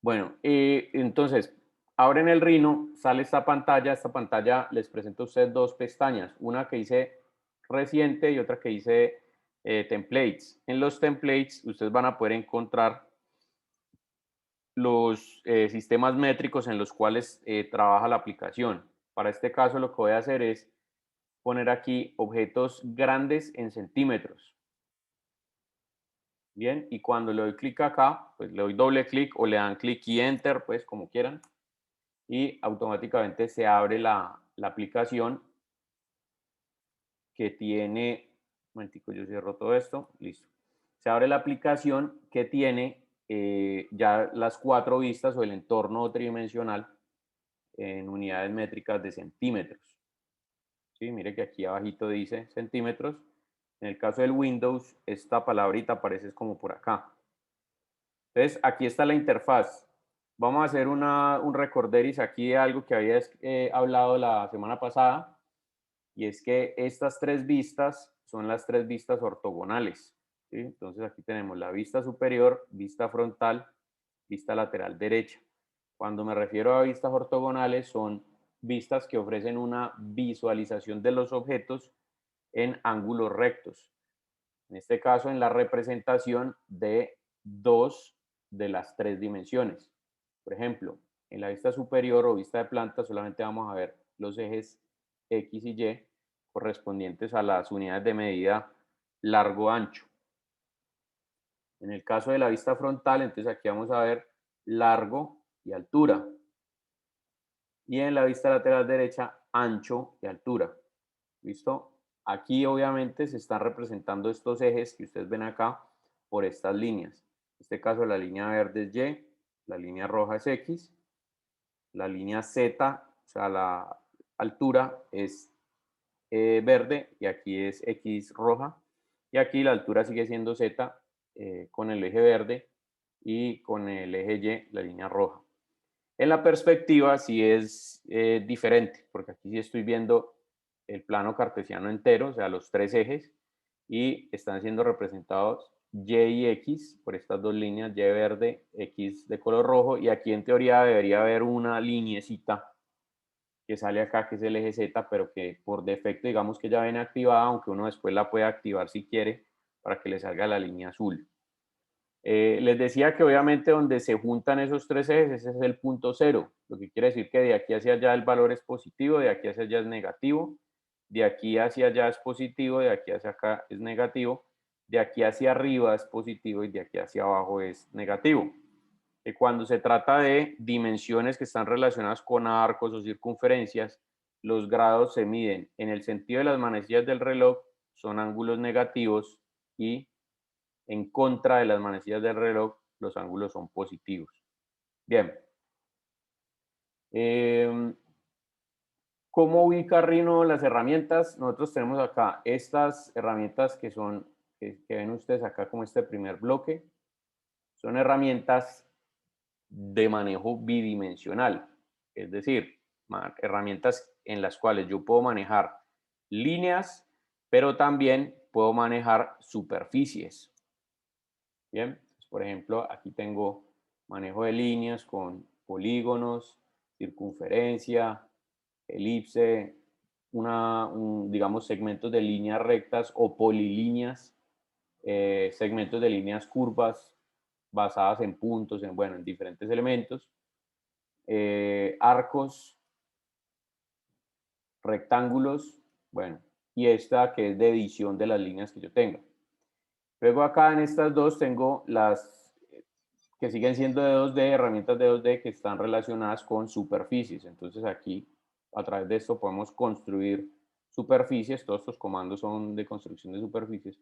Bueno, entonces, ahora en el Rhino sale esta pantalla les presento a ustedes dos pestañas, una que dice reciente y otra que dice templates. En los templates ustedes van a poder encontrar los sistemas métricos en los cuales trabaja la aplicación. Para este caso lo que voy a hacer es poner aquí objetos grandes en centímetros. Bien, y cuando le doy clic acá, pues le doy doble clic o le dan clic y enter, pues como quieran, y automáticamente se abre la aplicación que tiene, un momentico, yo cierro todo esto, listo. Se abre la aplicación que tiene ya las cuatro vistas o el entorno tridimensional en unidades métricas de centímetros. ¿Sí? Mire que aquí abajito dice centímetros. En el caso del Windows, esta palabrita aparece como por acá. Entonces, aquí está la interfaz. Vamos a hacer un recorderis aquí de algo que había hablado la semana pasada, y es que estas tres vistas son las tres vistas ortogonales. ¿Sí? Entonces, aquí tenemos la vista superior, vista frontal, vista lateral derecha. Cuando me refiero a vistas ortogonales, son vistas que ofrecen una visualización de los objetos en ángulos rectos. En este caso, en la representación de dos de las tres dimensiones. Por ejemplo, en la vista superior o vista de planta solamente vamos a ver los ejes X y Y correspondientes a las unidades de medida largo-ancho. En el caso de la vista frontal, entonces aquí vamos a ver largo y altura. Y en la vista lateral derecha, ancho y altura. ¿Listo? Aquí obviamente se están representando estos ejes que ustedes ven acá por estas líneas. En este caso la línea verde es Y, la línea roja es X, la línea Z, o sea, la altura es verde y aquí es X roja. Y aquí la altura sigue siendo Z con el eje verde y con el eje Y, la línea roja. En la perspectiva sí es diferente, porque aquí sí estoy viendo el plano cartesiano entero, o sea, los tres ejes, y están siendo representados Y y X por estas dos líneas, Y verde, X de color rojo, y aquí en teoría debería haber una lineecita que sale acá, que es el eje Z, pero que por defecto digamos que ya viene activada, aunque uno después la puede activar si quiere, para que le salga la línea azul. Les decía que obviamente donde se juntan esos tres ejes, ese es el punto cero, lo que quiere decir que de aquí hacia allá el valor es positivo, de aquí hacia allá es negativo, de aquí hacia allá es positivo, de aquí hacia acá es negativo, de aquí hacia arriba es positivo y de aquí hacia abajo es negativo. Cuando se trata de dimensiones que están relacionadas con arcos o circunferencias, los grados se miden en el sentido de las manecillas del reloj, son ángulos negativos, y en contra de las manecillas del reloj, los ángulos son positivos. Bien. ¿Cómo ubica Rhino las herramientas? Nosotros tenemos acá estas herramientas que son, que ven ustedes acá como este primer bloque. Son herramientas de manejo bidimensional. Es decir, herramientas en las cuales yo puedo manejar líneas, pero también puedo manejar superficies. Bien, por ejemplo, aquí tengo manejo de líneas con polígonos, circunferencia, elipse, digamos, segmentos de líneas rectas o polilíneas, segmentos de líneas curvas basadas en puntos, bueno, en diferentes elementos, arcos, rectángulos, bueno, y esta que es de edición de las líneas que yo tengo. Luego acá en estas dos tengo las que siguen siendo de 2D, herramientas de 2D que están relacionadas con superficies. Entonces aquí, a través de esto, podemos construir superficies. Todos estos comandos son de construcción de superficies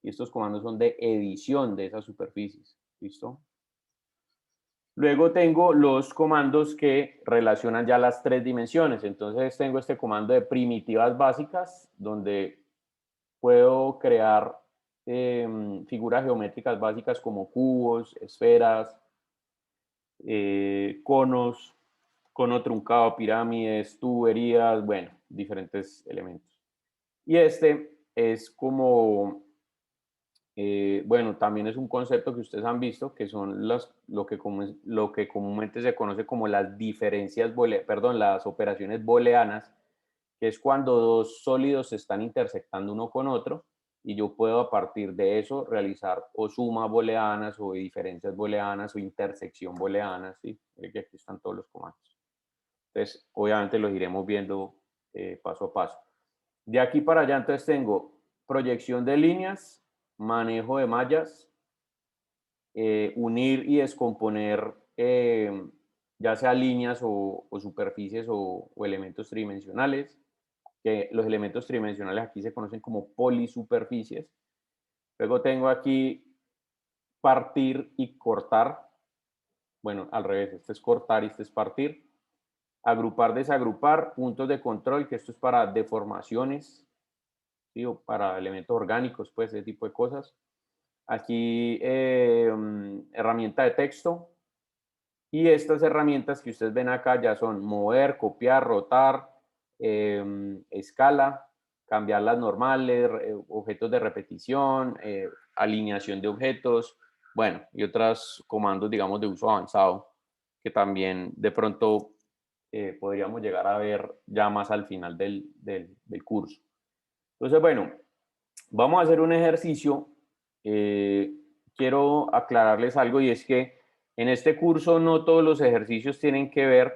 y estos comandos son de edición de esas superficies. ¿Listo? Luego tengo los comandos que relacionan ya las tres dimensiones. Entonces tengo este comando de primitivas básicas, donde puedo crear figuras geométricas básicas como cubos, esferas, conos, cono truncado, pirámides, tuberías, bueno, diferentes elementos. Y este es como Bueno, también es un concepto que ustedes han visto, que son lo que comúnmente se conoce como las las operaciones booleanas, que es cuando dos sólidos se están intersectando uno con otro y yo puedo a partir de eso realizar o sumas booleanas o diferencias booleanas o intersección booleanas, ¿sí? Que aquí están todos los comandos. Entonces, obviamente los iremos viendo paso a paso. De aquí para allá, entonces tengo proyección de líneas, manejo de mallas, unir y descomponer ya sea líneas o superficies o elementos tridimensionales, que los elementos tridimensionales aquí se conocen como polisuperficies. Luego tengo aquí partir y cortar. Bueno, al revés, este es cortar y este es partir. Agrupar, desagrupar, puntos de control, que esto es para deformaciones, ¿sí? O para elementos orgánicos, pues, ese tipo de cosas. Aquí, herramienta de texto. Y estas herramientas que ustedes ven acá ya son mover, copiar, rotar, escala, cambiar las normales, objetos de repetición, alineación de objetos, bueno, y otros comandos, digamos, de uso avanzado que también de pronto podríamos llegar a ver ya más al final del curso. Entonces, bueno, vamos a hacer un ejercicio. Quiero aclararles algo y es que en este curso no todos los ejercicios tienen que ver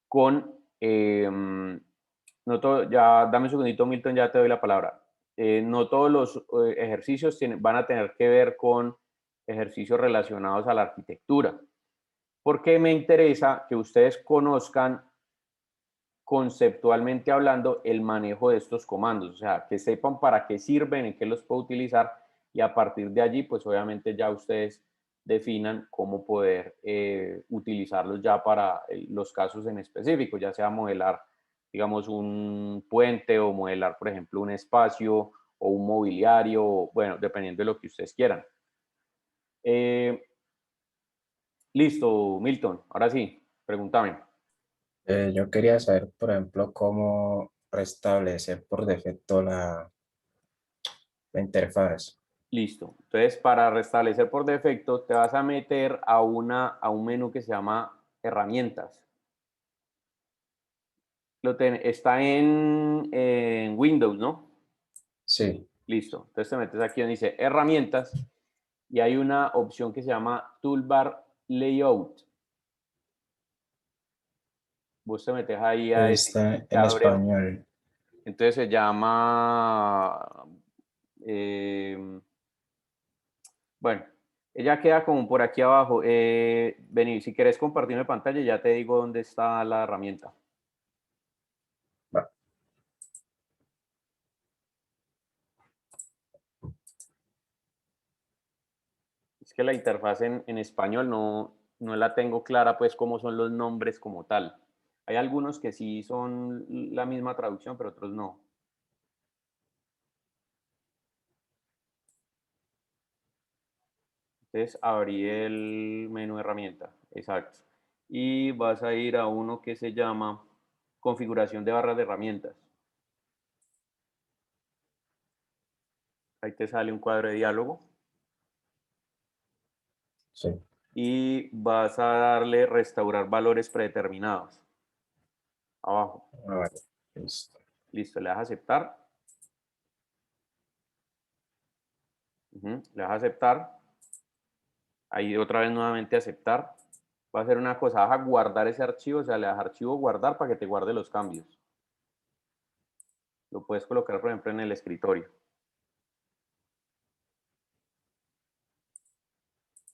con, ya dame un segundito Milton, ya te doy la palabra. No todos los ejercicios van a tener que ver con ejercicios relacionados a la arquitectura, porque me interesa que ustedes conozcan conceptualmente hablando el manejo de estos comandos, o sea, que sepan para qué sirven, en qué los puedo utilizar y a partir de allí, pues obviamente ya ustedes definan cómo poder utilizarlos ya para los casos en específico, ya sea modelar, digamos, un puente o modelar, por ejemplo, un espacio o un mobiliario, bueno, dependiendo de lo que ustedes quieran. Listo, Milton, ahora sí, pregúntame. Yo quería saber, por ejemplo, cómo restablecer por defecto la interfaz. Listo. Entonces, para restablecer por defecto, te vas a meter a un menú que se llama herramientas. Está en Windows, ¿no? Sí, Listo. Entonces te metes aquí donde dice herramientas y hay una opción que se llama Toolbar Layout. Vos te metes ahí a ese y está te en abre. español. Entonces se llama, eh, bueno, ella queda como por aquí abajo. Vení, si quieres compartirme pantalla, ya te digo dónde está la herramienta. Va. Es que la interfaz en español no la tengo clara, pues cómo son los nombres como tal. Hay algunos que sí son la misma traducción, pero otros no. Entonces, abrí el menú herramienta, exacto. Y vas a ir a uno que se llama configuración de barras de herramientas. Ahí te sale un cuadro de diálogo Sí. y vas a darle restaurar valores predeterminados. Abajo. Ah, vale. Listo. Listo, le das a aceptar. Le das a aceptar. Ahí otra vez nuevamente aceptar. Va a hacer una cosa, vas a guardar ese archivo, o sea, le das archivo guardar para que te guarde los cambios. Lo puedes colocar, por ejemplo, en el escritorio.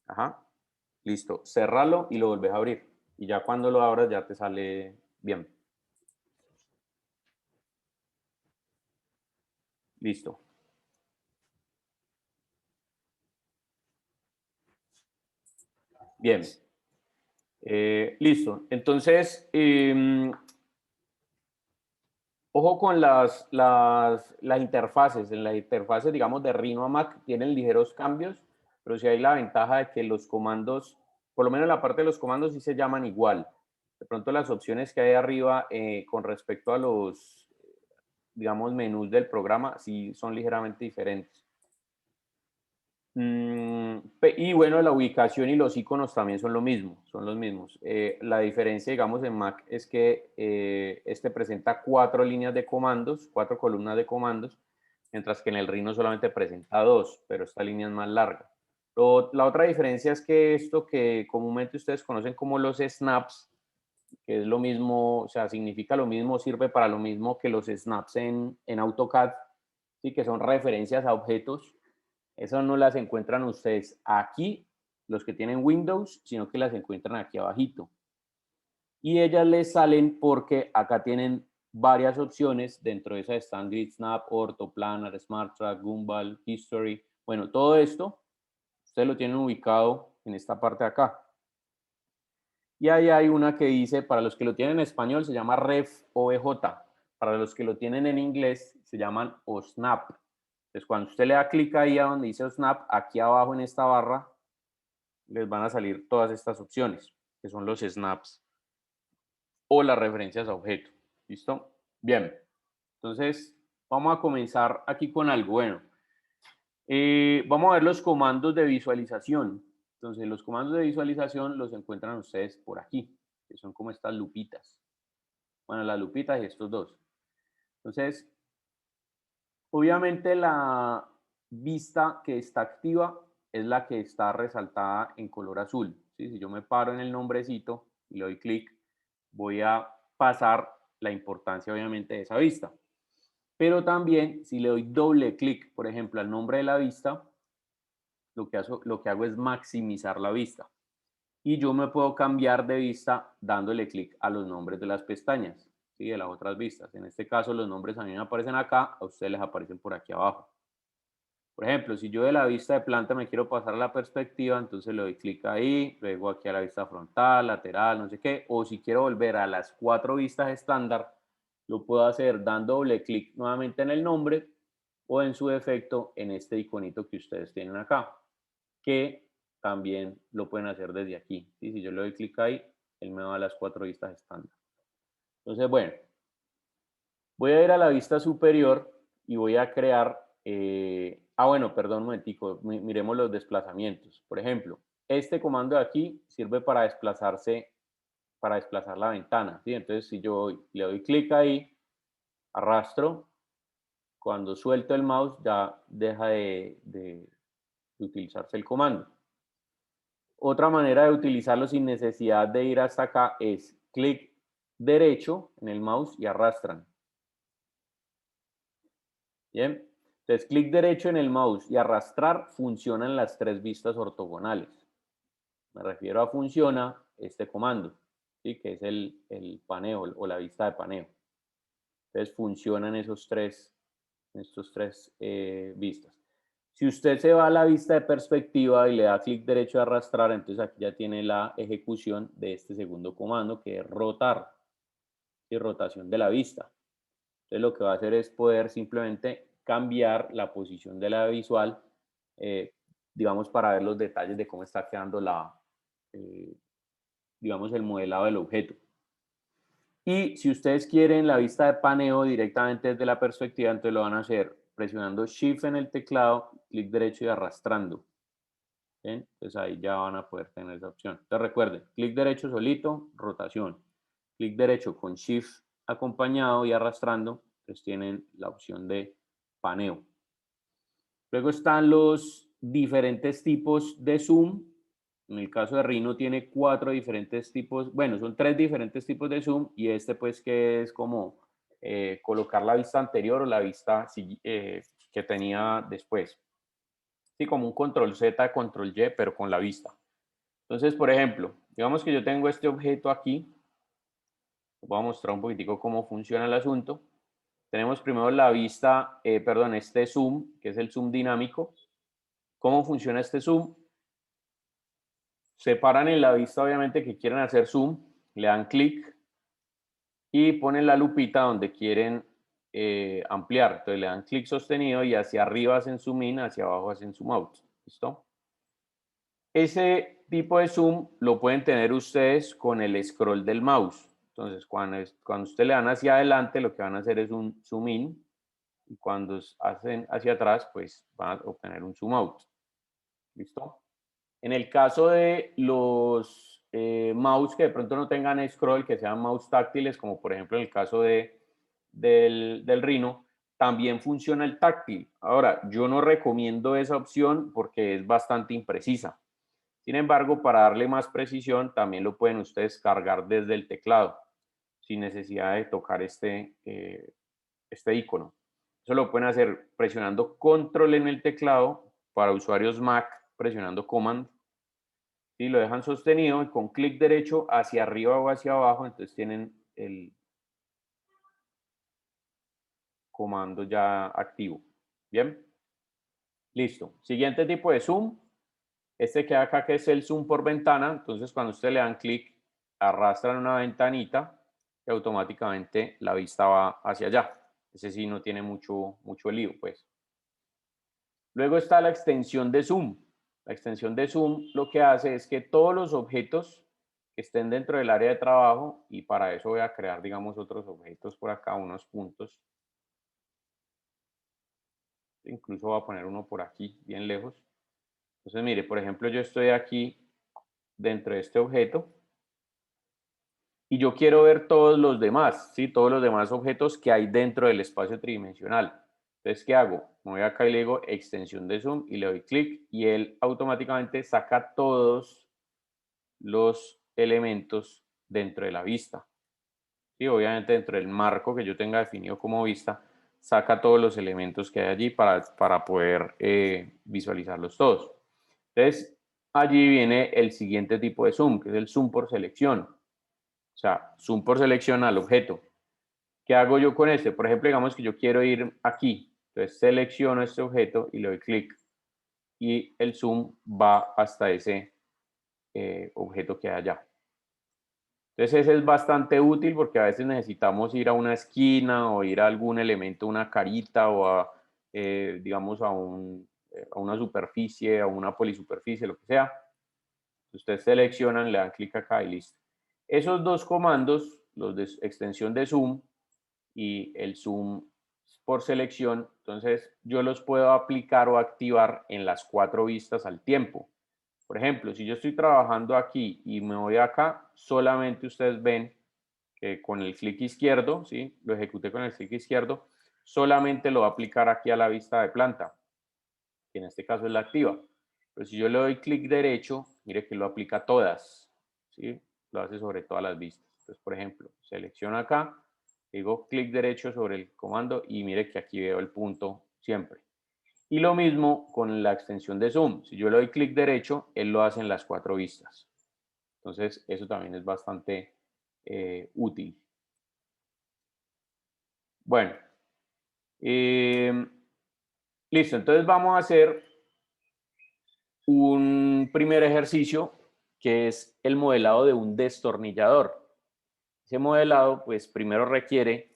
Ajá. Listo. Cerralo y lo volvés a abrir. Y ya cuando lo abras ya te sale bien. Listo. Bien. Listo. Entonces, ojo con las interfaces. En las interfaces, digamos, de Rhino a Mac tienen ligeros cambios, pero sí hay la ventaja de que los comandos, por lo menos la parte de los comandos, sí se llaman igual. De pronto las opciones que hay arriba con respecto a los, digamos, menús del programa, sí son ligeramente diferentes. Y bueno, la ubicación y los iconos también son lo mismo, son los mismos. La diferencia, digamos, en Mac es que este presenta 4 líneas de comandos, 4 columnas de comandos, mientras que en el Rhino solamente presenta 2, pero esta línea es más larga. La otra diferencia es que esto que comúnmente ustedes conocen como los snaps, que es lo mismo, o sea, significa lo mismo, sirve para lo mismo que los snaps en AutoCAD, ¿sí? Que son referencias a objetos. Esas no las encuentran ustedes aquí, los que tienen Windows, sino que las encuentran aquí abajito. Y ellas les salen porque acá tienen varias opciones. Dentro de esa están Grid Snap, Ortho, Planar, Smart Track, Gumball, History. Bueno, todo esto ustedes lo tienen ubicado en esta parte de acá. Y ahí hay una que dice, para los que lo tienen en español, se llama Ref OBJ. Para los que lo tienen en inglés, se llaman OSNAP. Entonces, cuando usted le da clic ahí a donde dice OSNAP, aquí abajo en esta barra, les van a salir todas estas opciones, que son los snaps o las referencias a objeto. ¿Listo? Bien. Entonces, vamos a comenzar aquí con algo. Bueno, vamos a ver los comandos de visualización. Entonces, los comandos de visualización los encuentran ustedes por aquí, que son como estas lupitas. Bueno, las lupitas y estos dos. Entonces, obviamente la vista que está activa es la que está resaltada en color azul. ¿Sí? Si yo me paro en el nombrecito y le doy clic, voy a pasar la importancia obviamente de esa vista. Pero también si le doy doble clic, por ejemplo, al nombre de la vista, lo que hago es maximizar la vista. Y yo me puedo cambiar de vista dándole clic a los nombres de las pestañas, ¿sí? De las otras vistas. En este caso los nombres a mí me aparecen acá, a ustedes les aparecen por aquí abajo. Por ejemplo, si yo de la vista de planta me quiero pasar a la perspectiva, entonces le doy clic ahí, luego aquí a la vista frontal, lateral, no sé qué, o si quiero volver a las 4 vistas estándar, lo puedo hacer dando doble clic nuevamente en el nombre o en su defecto en este iconito que ustedes tienen acá, que también lo pueden hacer desde aquí. ¿Sí? Si yo le doy clic ahí, él me va a las 4 vistas estándar. Entonces, bueno, voy a ir a la vista superior y voy a crear, bueno, perdón un momentico, miremos los desplazamientos. Por ejemplo, este comando de aquí sirve para desplazarse, para desplazar la ventana, ¿sí? Entonces, si yo le doy clic ahí, arrastro, cuando suelto el mouse ya deja de utilizarse el comando. Otra manera de utilizarlo sin necesidad de ir hasta acá es clic derecho en el mouse y arrastran. Bien, entonces clic derecho en el mouse y arrastrar funcionan las 3 vistas ortogonales. Me refiero a funciona este comando, ¿sí? Que es el paneo o la vista de paneo. Entonces funcionan estos tres vistas. Si usted se va a la vista de perspectiva y le da clic derecho a arrastrar, entonces aquí ya tiene la ejecución de este segundo comando que es rotar, y rotación de la vista. Entonces lo que va a hacer es poder simplemente cambiar la posición de la visual, eh, digamos, para ver los detalles de cómo está quedando digamos, el modelado del objeto. Y si ustedes quieren la vista de paneo directamente desde la perspectiva, entonces lo van a hacer presionando Shift en el teclado, clic derecho y arrastrando. ¿Bien? Entonces ahí ya van a poder tener esa opción. Entonces recuerden, clic derecho solito, rotación. Clic derecho con Shift acompañado y arrastrando, pues tienen la opción de paneo. Luego están los diferentes tipos de zoom. En el caso de Rhino tiene 4 diferentes tipos, bueno, son 3 diferentes tipos de zoom y este pues que es como colocar la vista anterior o la vista que tenía después. Sí, como un control Z, control Y, pero con la vista. Entonces, por ejemplo, digamos que yo tengo este objeto aquí. Les voy a mostrar un poquitico cómo funciona el asunto. Tenemos primero la vista, este zoom, que es el zoom dinámico. ¿Cómo funciona este zoom? Se paran en la vista, obviamente, que quieren hacer zoom, le dan clic y ponen la lupita donde quieren ampliar. Entonces le dan clic sostenido y hacia arriba hacen zoom in, hacia abajo hacen zoom out. ¿Listo? Ese tipo de zoom lo pueden tener ustedes con el scroll del mouse. Entonces, cuando usted le dan hacia adelante, lo que van a hacer es un zoom in. Y cuando hacen hacia atrás, pues van a obtener un zoom out. ¿Listo? En el caso de los mouse que de pronto no tengan scroll, que sean mouse táctiles, como por ejemplo en el caso del Rhino, también funciona el táctil. Ahora, yo no recomiendo esa opción porque es bastante imprecisa. Sin embargo, para darle más precisión, también lo pueden ustedes cargar desde el teclado, sin necesidad de tocar este icono. Eso lo pueden hacer presionando control en el teclado, para usuarios Mac presionando command, y lo dejan sostenido y con clic derecho hacia arriba o hacia abajo, entonces tienen el comando ya activo. Bien, listo. Siguiente tipo de zoom, este que acá que es el zoom por ventana, entonces cuando ustedes le dan clic, arrastran una ventanita y automáticamente la vista va hacia allá. Ese sí no tiene mucho lío, pues. Luego está la extensión de zoom. La extensión de zoom lo que hace es que todos los objetos que estén dentro del área de trabajo, y para eso voy a crear, digamos, otros objetos por acá, unos puntos. Incluso voy a poner uno por aquí, bien lejos. Entonces, mire, por ejemplo, yo estoy aquí dentro de este objeto y yo quiero ver todos los demás, ¿sí? Todos los demás objetos que hay dentro del espacio tridimensional. Entonces, ¿qué hago? Me voy acá y le digo extensión de zoom y le doy clic y él automáticamente saca todos los elementos dentro de la vista. Y obviamente dentro del marco que yo tenga definido como vista, saca todos los elementos que hay allí para poder visualizarlos todos. Entonces, allí viene el siguiente tipo de zoom, que es el zoom por selección. O sea, zoom por selección al objeto. ¿Qué hago yo con este? Por ejemplo, digamos que yo quiero ir aquí. Entonces selecciono este objeto y le doy clic. Y el zoom va hasta ese objeto que hay allá. Entonces ese es bastante útil porque a veces necesitamos ir a una esquina o ir a algún elemento, una carita o a, digamos, a una superficie, a una polisuperficie, lo que sea. Ustedes seleccionan, le dan clic acá y listo. Esos dos comandos, los de extensión de zoom y el zoom por selección, entonces yo los puedo aplicar o activar en las 4 vistas al tiempo. Por ejemplo, si yo estoy trabajando aquí y me voy acá, solamente ustedes ven que con el clic izquierdo, ¿sí? Lo ejecuté con el clic izquierdo, solamente lo va a aplicar aquí a la vista de planta, que en este caso es la activa. Pero si yo le doy clic derecho, mire que lo aplica a todas, ¿sí? Lo hace sobre todas las vistas. Entonces, por ejemplo, selecciono acá, digo clic derecho sobre el comando y mire que aquí veo el punto siempre. Y lo mismo con la extensión de zoom. Si yo le doy clic derecho, él lo hace en las 4 vistas. Entonces, eso también es bastante útil. Bueno, listo. Entonces vamos a hacer un primer ejercicio que es el modelado de un destornillador. Ese modelado, pues primero requiere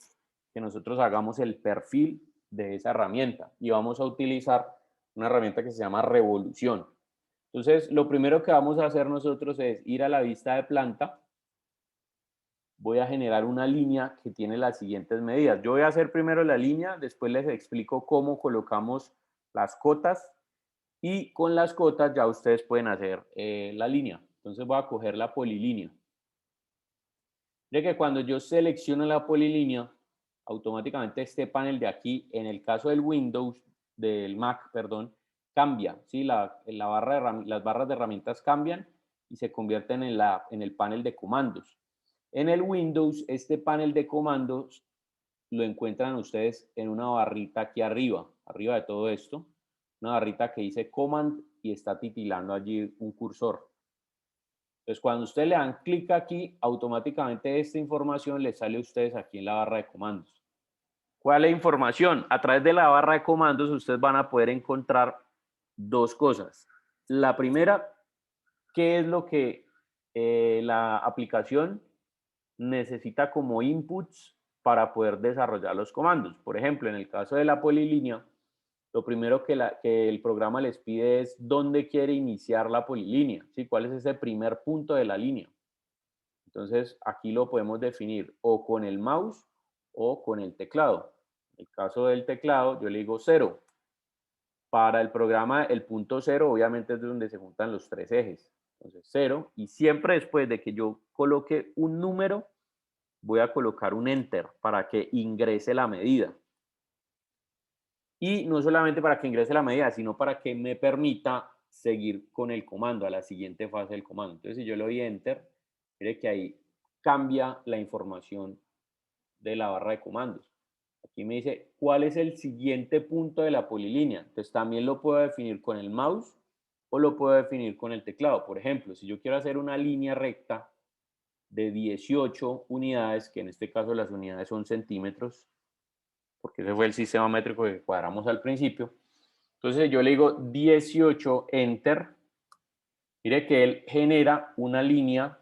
que nosotros hagamos el perfil de esa herramienta y vamos a utilizar una herramienta que se llama revolución. Entonces, lo primero que vamos a hacer nosotros es ir a la vista de planta. Voy a generar una línea que tiene las siguientes medidas. Yo voy a hacer primero la línea, después les explico cómo colocamos las cotas y con las cotas ya ustedes pueden hacer la línea. Entonces voy a coger la polilínea. De que cuando yo selecciono la polilínea, automáticamente este panel de aquí, en el caso del Windows, del Mac, perdón, cambia, ¿sí? Las barras de herramientas cambian y se convierten en el panel de comandos. En el Windows, este panel de comandos lo encuentran ustedes en una barrita aquí arriba de todo esto, una barrita que dice Command y está titilando allí un cursor. Entonces, cuando ustedes le dan clic aquí, automáticamente esta información les sale a ustedes aquí en la barra de comandos. ¿Cuál es la información? A través de la barra de comandos ustedes van a poder encontrar dos cosas. La primera, ¿qué es lo que la aplicación necesita como inputs para poder desarrollar los comandos? Por ejemplo, en el caso de la polilínea, lo primero que el programa les pide es dónde quiere iniciar la polilínea, ¿sí? ¿Cuál es ese primer punto de la línea? Entonces, aquí lo podemos definir o con el mouse o con el teclado. En el caso del teclado, yo le digo 0. Para el programa, el punto 0 obviamente es de donde se juntan los tres ejes. Entonces 0, y siempre después de que yo coloque un número, voy a colocar un enter para que ingrese la medida. Y no solamente para que ingrese la medida, sino para que me permita seguir con el comando, a la siguiente fase del comando. Entonces, si yo le doy enter, mire que ahí cambia la información de la barra de comandos. Aquí me dice cuál es el siguiente punto de la polilínea. Entonces, también lo puedo definir con el mouse o lo puedo definir con el teclado. Por ejemplo, si yo quiero hacer una línea recta de 18 unidades, que en este caso las unidades son centímetros, porque ese fue el sistema métrico que cuadramos al principio. Entonces yo le digo 18, enter. Mire que él genera una línea,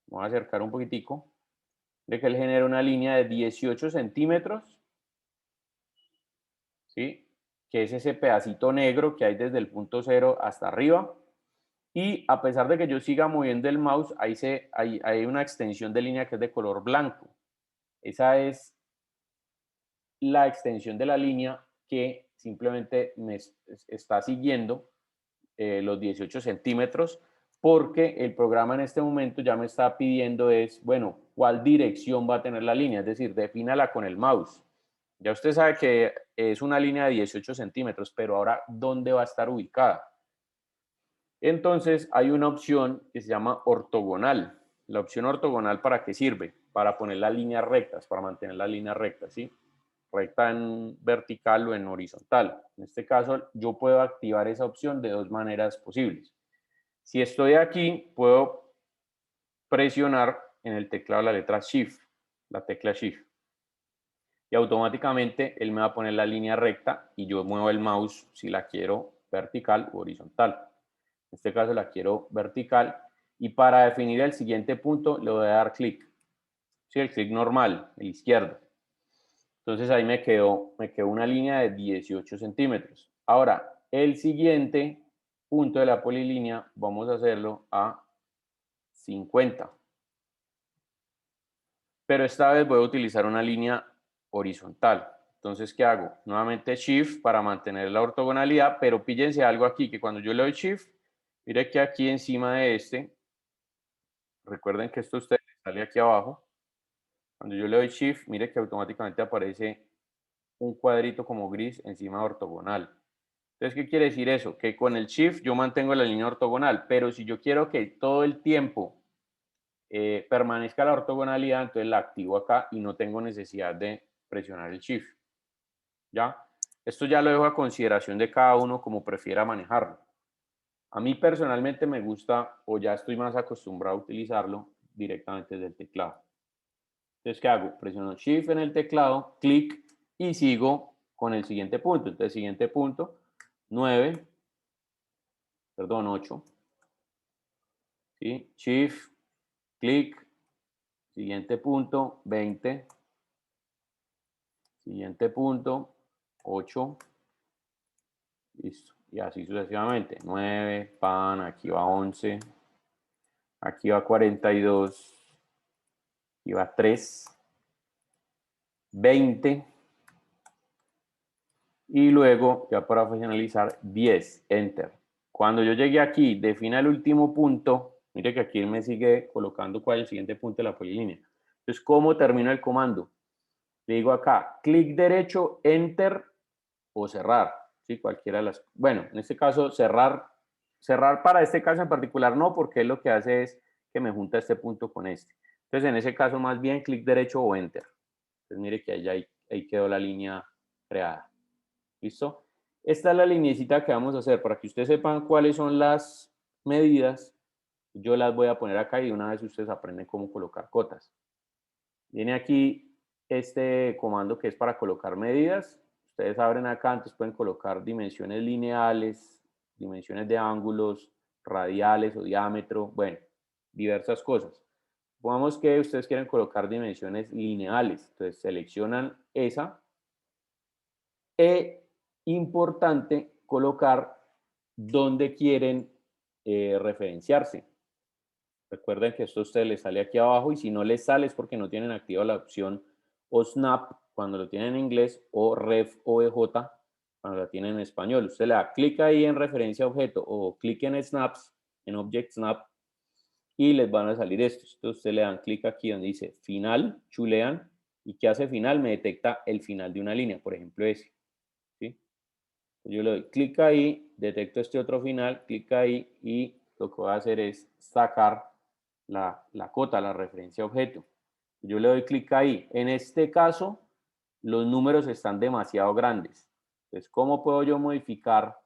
voy a acercar un poquitico, mire que él genera una línea de 18 centímetros, ¿sí? Que es ese pedacito negro que hay desde el punto 0 hasta arriba. Y a pesar de que yo siga moviendo el mouse, hay una extensión de línea que es de color blanco. Esa es la extensión de la línea que simplemente me está siguiendo los 18 centímetros, porque el programa en este momento ya me está pidiendo es, bueno, cuál dirección va a tener la línea, es decir, defínala con el mouse. Ya usted sabe que es una línea de 18 centímetros, pero ahora, ¿dónde va a estar ubicada? Entonces, hay una opción que se llama ortogonal. La opción ortogonal, ¿para qué sirve? Para poner las líneas rectas, para mantener las líneas rectas, ¿sí? Recta en vertical o en horizontal. En este caso, yo puedo activar esa opción de dos maneras posibles. Si estoy aquí, puedo presionar en el teclado la letra Shift, la tecla Shift. Y automáticamente él me va a poner la línea recta y yo muevo el mouse si la quiero vertical o horizontal. En este caso la quiero vertical. Y para definir el siguiente punto le voy a dar clic. Sí, el clic normal, el izquierdo. Entonces ahí me quedó una línea de 18 centímetros. Ahora, el siguiente punto de la polilínea vamos a hacerlo a 50. Pero esta vez voy a utilizar una línea horizontal. Entonces, ¿qué hago? Nuevamente Shift para mantener la ortogonalidad, pero píllense algo aquí, que cuando yo le doy Shift, mire que aquí encima de este, recuerden que esto a ustedes sale aquí abajo, cuando yo le doy Shift, mire que automáticamente aparece un cuadrito como gris encima de ortogonal. Entonces, ¿qué quiere decir eso? Que con el Shift yo mantengo la línea ortogonal, pero si yo quiero que todo el tiempo permanezca la ortogonalidad, entonces la activo acá y no tengo necesidad de presionar el Shift. ¿Ya? Esto ya lo dejo a consideración de cada uno como prefiera manejarlo. A mí personalmente me gusta, o ya estoy más acostumbrado a utilizarlo directamente desde el teclado. Entonces, ¿qué hago? Presiono Shift en el teclado, clic y sigo con el siguiente punto. Entonces, siguiente punto, 9, perdón, 8. ¿Sí? Shift, clic, siguiente punto, 20. Siguiente punto, 8. Listo. Y así sucesivamente. 9, pan, aquí va 11. Aquí va 42. Aquí va 3. 20. Y luego, ya para finalizar, 10. Enter. Cuando yo llegué aquí, defina el último punto. Mire que aquí me sigue colocando cuál es el siguiente punto de la polilínea. Entonces, ¿cómo termino el comando? Le digo acá, clic derecho, enter o cerrar. ¿Sí? Cualquiera de las. Bueno, en este caso, cerrar. Cerrar para este caso en particular no, porque lo que hace es que me junta este punto con este. Entonces, en ese caso, más bien clic derecho o enter. Entonces, mire que ahí quedó la línea creada. ¿Listo? Esta es la lineecita que vamos a hacer. Para que ustedes sepan cuáles son las medidas, yo las voy a poner acá y una vez ustedes aprenden cómo colocar cotas. Viene aquí este comando que es para colocar medidas. Ustedes abren acá, entonces pueden colocar dimensiones lineales, dimensiones de ángulos, radiales o diámetro, bueno, diversas cosas. Supongamos que ustedes quieren colocar dimensiones lineales, entonces seleccionan esa. Importante colocar dónde quieren referenciarse. Recuerden que esto a ustedes les sale aquí abajo y si no les sale es porque no tienen activa la opción o snap cuando lo tienen en inglés o ref o EJ cuando la tienen en español. Usted le da clic ahí en referencia a objeto o clic en snaps, en object snap, y les van a salir estos. Entonces usted le dan clic aquí donde dice final, chulean, y ¿qué hace final? Me detecta el final de una línea, por ejemplo ese. ¿Sí? Yo le doy clic ahí, detecto este otro final, clic ahí y lo que voy a hacer es sacar la cota, la referencia a objeto. Yo le doy clic ahí. En este caso, los números están demasiado grandes. Entonces, ¿cómo puedo yo modificar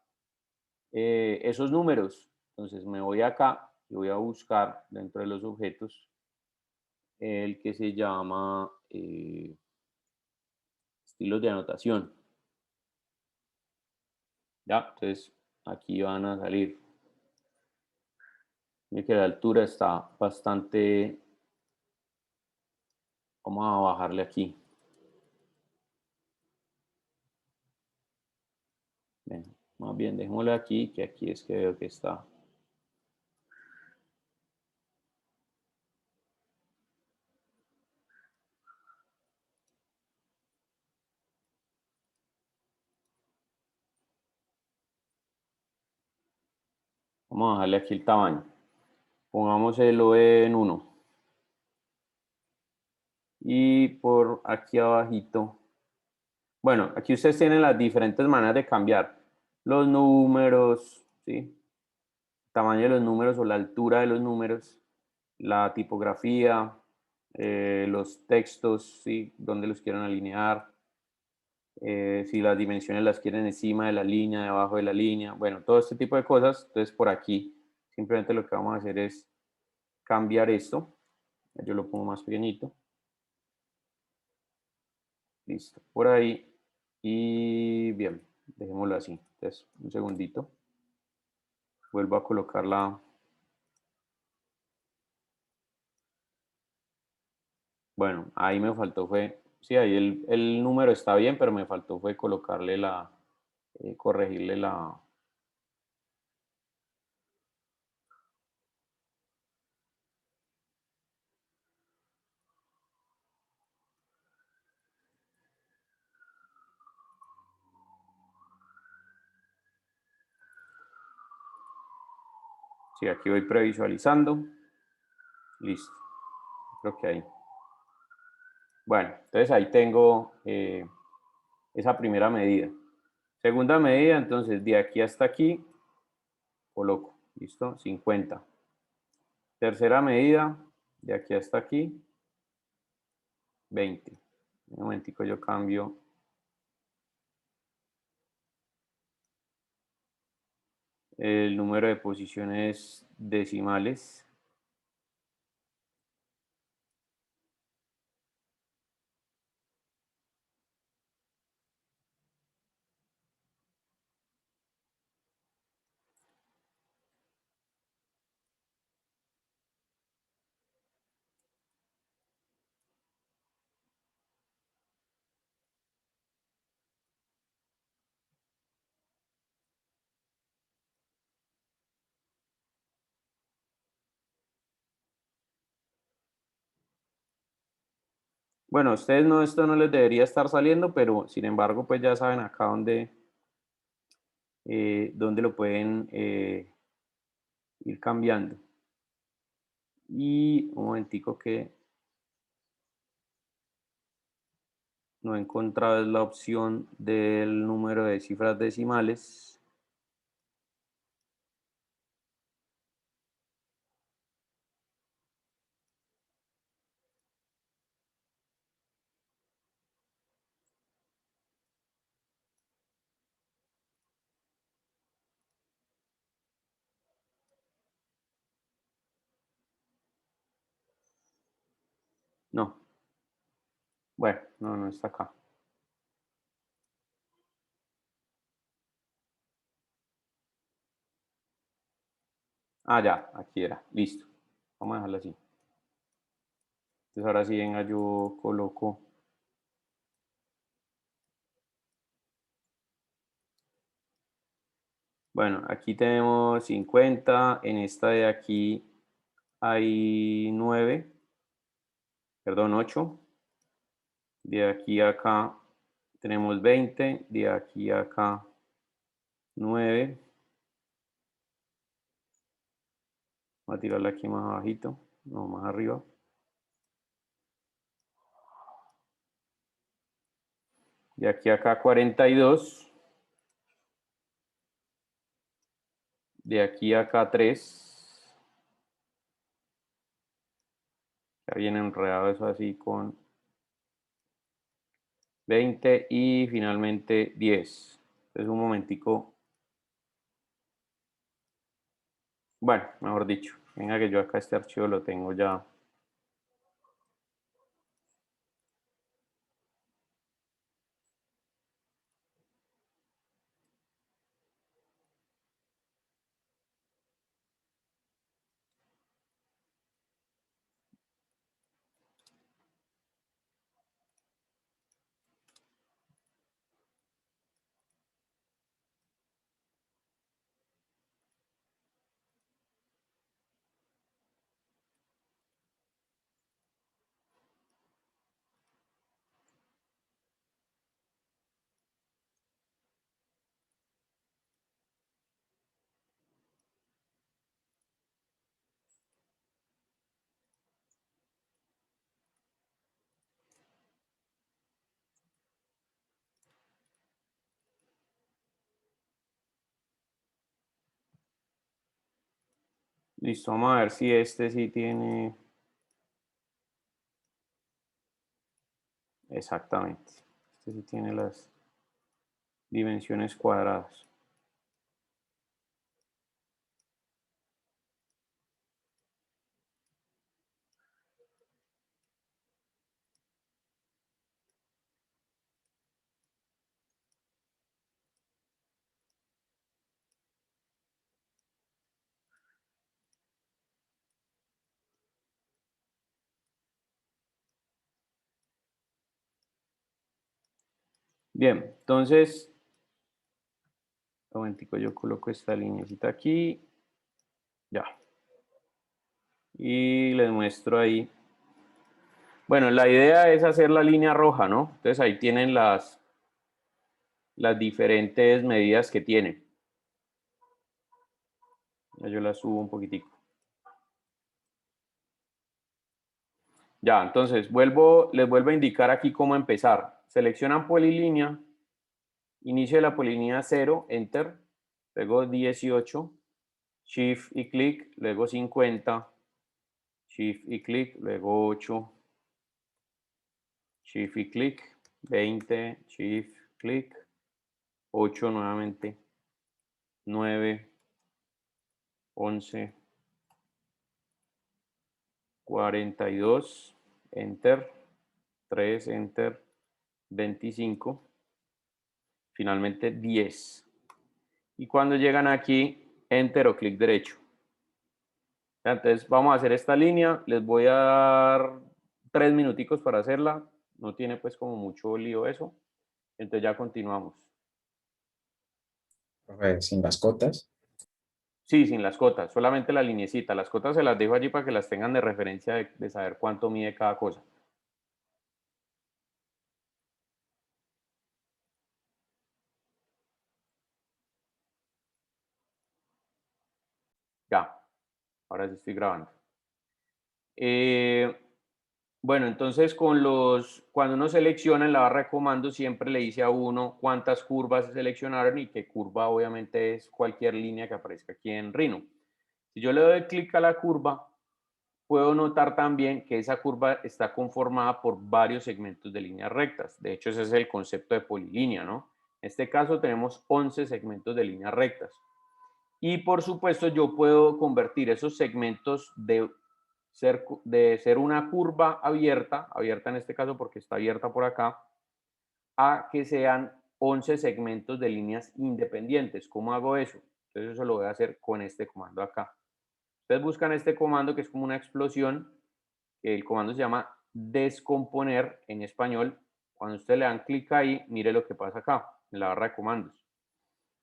esos números? Entonces, me voy acá y voy a buscar dentro de los objetos el que se llama estilos de anotación. Ya, entonces aquí van a salir. Mire que la altura está bastante. Vamos a bajarle aquí. Bien, más bien dejémosle aquí, que aquí es que veo que está. Vamos a bajarle aquí el tamaño. Pongámoselo en 1. Y por aquí abajito. Bueno, aquí ustedes tienen las diferentes maneras de cambiar los números, ¿sí? El tamaño de los números o la altura de los números, la tipografía, los textos, ¿sí? Dónde los quieren alinear, si las dimensiones las quieren encima de la línea, debajo de la línea, bueno, todo este tipo de cosas. Entonces por aquí simplemente lo que vamos a hacer es cambiar esto. Yo lo pongo más pequeñito. Listo, por ahí. Y bien, dejémoslo así. Entonces, un segundito. Vuelvo a colocarla. Bueno, ahí me faltó fue, sí, ahí el número está bien, pero me faltó fue colocarle corregirle la. Sí, aquí voy previsualizando. Listo, creo que ahí. Bueno, entonces ahí tengo esa primera medida. Segunda medida, entonces de aquí hasta aquí, coloco, listo, 50. Tercera medida, de aquí hasta aquí, 20. Un momentico, yo cambio el número de posiciones decimales. Bueno, a ustedes no, esto no les debería estar saliendo, pero sin embargo, pues ya saben acá dónde lo pueden ir cambiando. Y un momentico que no he encontrado la opción del número de cifras decimales. No, bueno, no, no está acá. Ah, ya, aquí era, listo. Vamos a dejarlo así. Entonces ahora sí, venga, yo coloco. Bueno, aquí tenemos 50, en esta de aquí hay 9, perdón, 8. De aquí a acá Tenemos 20, de aquí a acá 9. Voy a tirarla aquí más abajito, no, más arriba. De aquí a acá 42. De aquí a acá 3. Ya viene enredado eso así con 20 y finalmente 10. Entonces un momentico. Bueno, mejor dicho, venga que yo acá este archivo lo tengo ya. Listo, vamos a ver si este sí tiene. Exactamente. Este sí tiene las dimensiones cuadradas. Bien, entonces, un momentico, yo coloco esta linecita aquí. Ya. Y les muestro ahí. Bueno, la idea es hacer la línea roja, ¿no? Entonces ahí tienen las diferentes medidas que tiene. Yo las subo un poquitico. Ya, entonces les vuelvo a indicar aquí cómo empezar. Seleccionan polilínea, inicio de la polilínea 0, Enter, luego 18, Shift y clic, luego 50, Shift y clic, luego 8, Shift y clic, 20, Shift, clic, 8 nuevamente, 9, 11, 42, Enter, 3, Enter, 25, finalmente 10. Y cuando llegan aquí, Enter o clic derecho. Entonces vamos a hacer esta línea, les voy a dar 3 minuticos para hacerla, no tiene pues como mucho lío eso, entonces ya continuamos. Sin las cotas. Sí, sin las cotas, solamente la linecita, las cotas se las dejo allí para que las tengan de referencia de saber cuánto mide cada cosa. Ya, ahora sí estoy grabando. Bueno, entonces cuando uno selecciona en la barra de comandos siempre le dice a uno cuántas curvas se seleccionaron y qué curva obviamente es cualquier línea que aparezca aquí en Rhino. Si yo le doy clic a la curva, puedo notar también que esa curva está conformada por varios segmentos de líneas rectas. De hecho, ese es el concepto de polilínea, ¿no? En este caso tenemos 11 segmentos de líneas rectas. Y por supuesto yo puedo convertir esos segmentos de ser una curva abierta en este caso porque está abierta por acá, a que sean 11 segmentos de líneas independientes. ¿Cómo hago eso? Entonces eso lo voy a hacer con este comando acá. Ustedes buscan este comando que es como una explosión. El comando se llama descomponer en español. Cuando ustedes le dan clic ahí, mire lo que pasa acá, en la barra de comandos.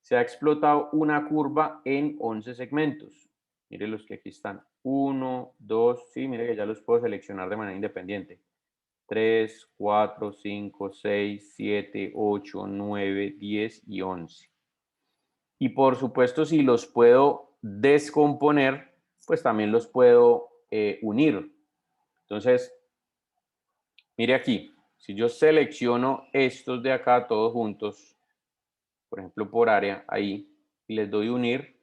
Se ha explotado una curva en 11 segmentos. Mire los que aquí están. 1, 2, sí, mire que ya los puedo seleccionar de manera independiente. 3, 4, 5, 6, 7, 8, 9, 10 y 11. Y por supuesto, si los puedo descomponer, pues también los puedo unir. Entonces, mire aquí, si yo selecciono estos de acá todos juntos, por ejemplo por área, ahí, y les doy unir,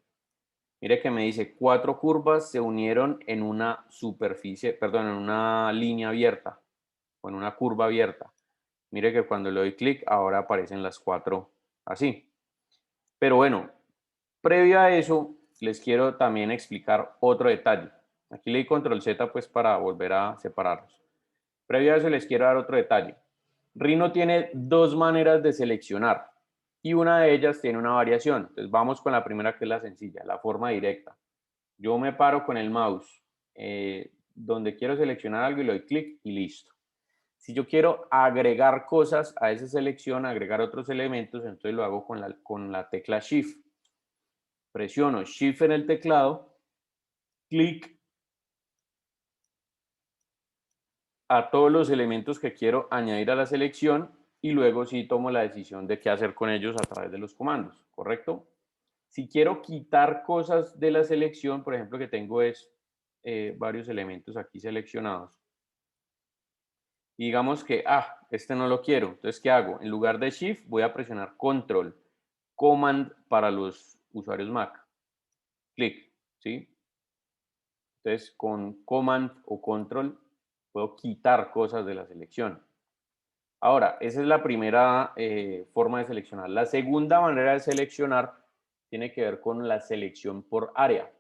mire que me dice 4 curvas se unieron en una superficie, perdón, en una línea abierta o en una curva abierta. Mire que cuando le doy clic, ahora aparecen las 4 así. Pero bueno, previo a eso, les quiero también explicar otro detalle. Aquí le di control Z pues para volver a separarlos. Previo a eso les quiero dar otro detalle. Rhino tiene dos maneras de seleccionar y una de ellas tiene una variación. Entonces vamos con la primera, que es la sencilla, la forma directa. Yo me paro con el mouse donde quiero seleccionar algo y le doy clic y listo. Si yo quiero agregar cosas a esa selección, agregar otros elementos, entonces lo hago con la tecla Shift. Presiono Shift en el teclado, clic a todos los elementos que quiero añadir a la selección y luego sí tomo la decisión de qué hacer con ellos a través de los comandos, ¿correcto? Si quiero quitar cosas de la selección, por ejemplo, que tengo varios elementos aquí seleccionados, y digamos que, este no lo quiero, entonces, ¿qué hago? En lugar de Shift, voy a presionar Control, Command para los usuarios Mac, clic, ¿sí? Entonces, con Command o Control puedo quitar cosas de la selección. Ahora, esa es la primera forma de seleccionar. La segunda manera de seleccionar tiene que ver con la selección por área.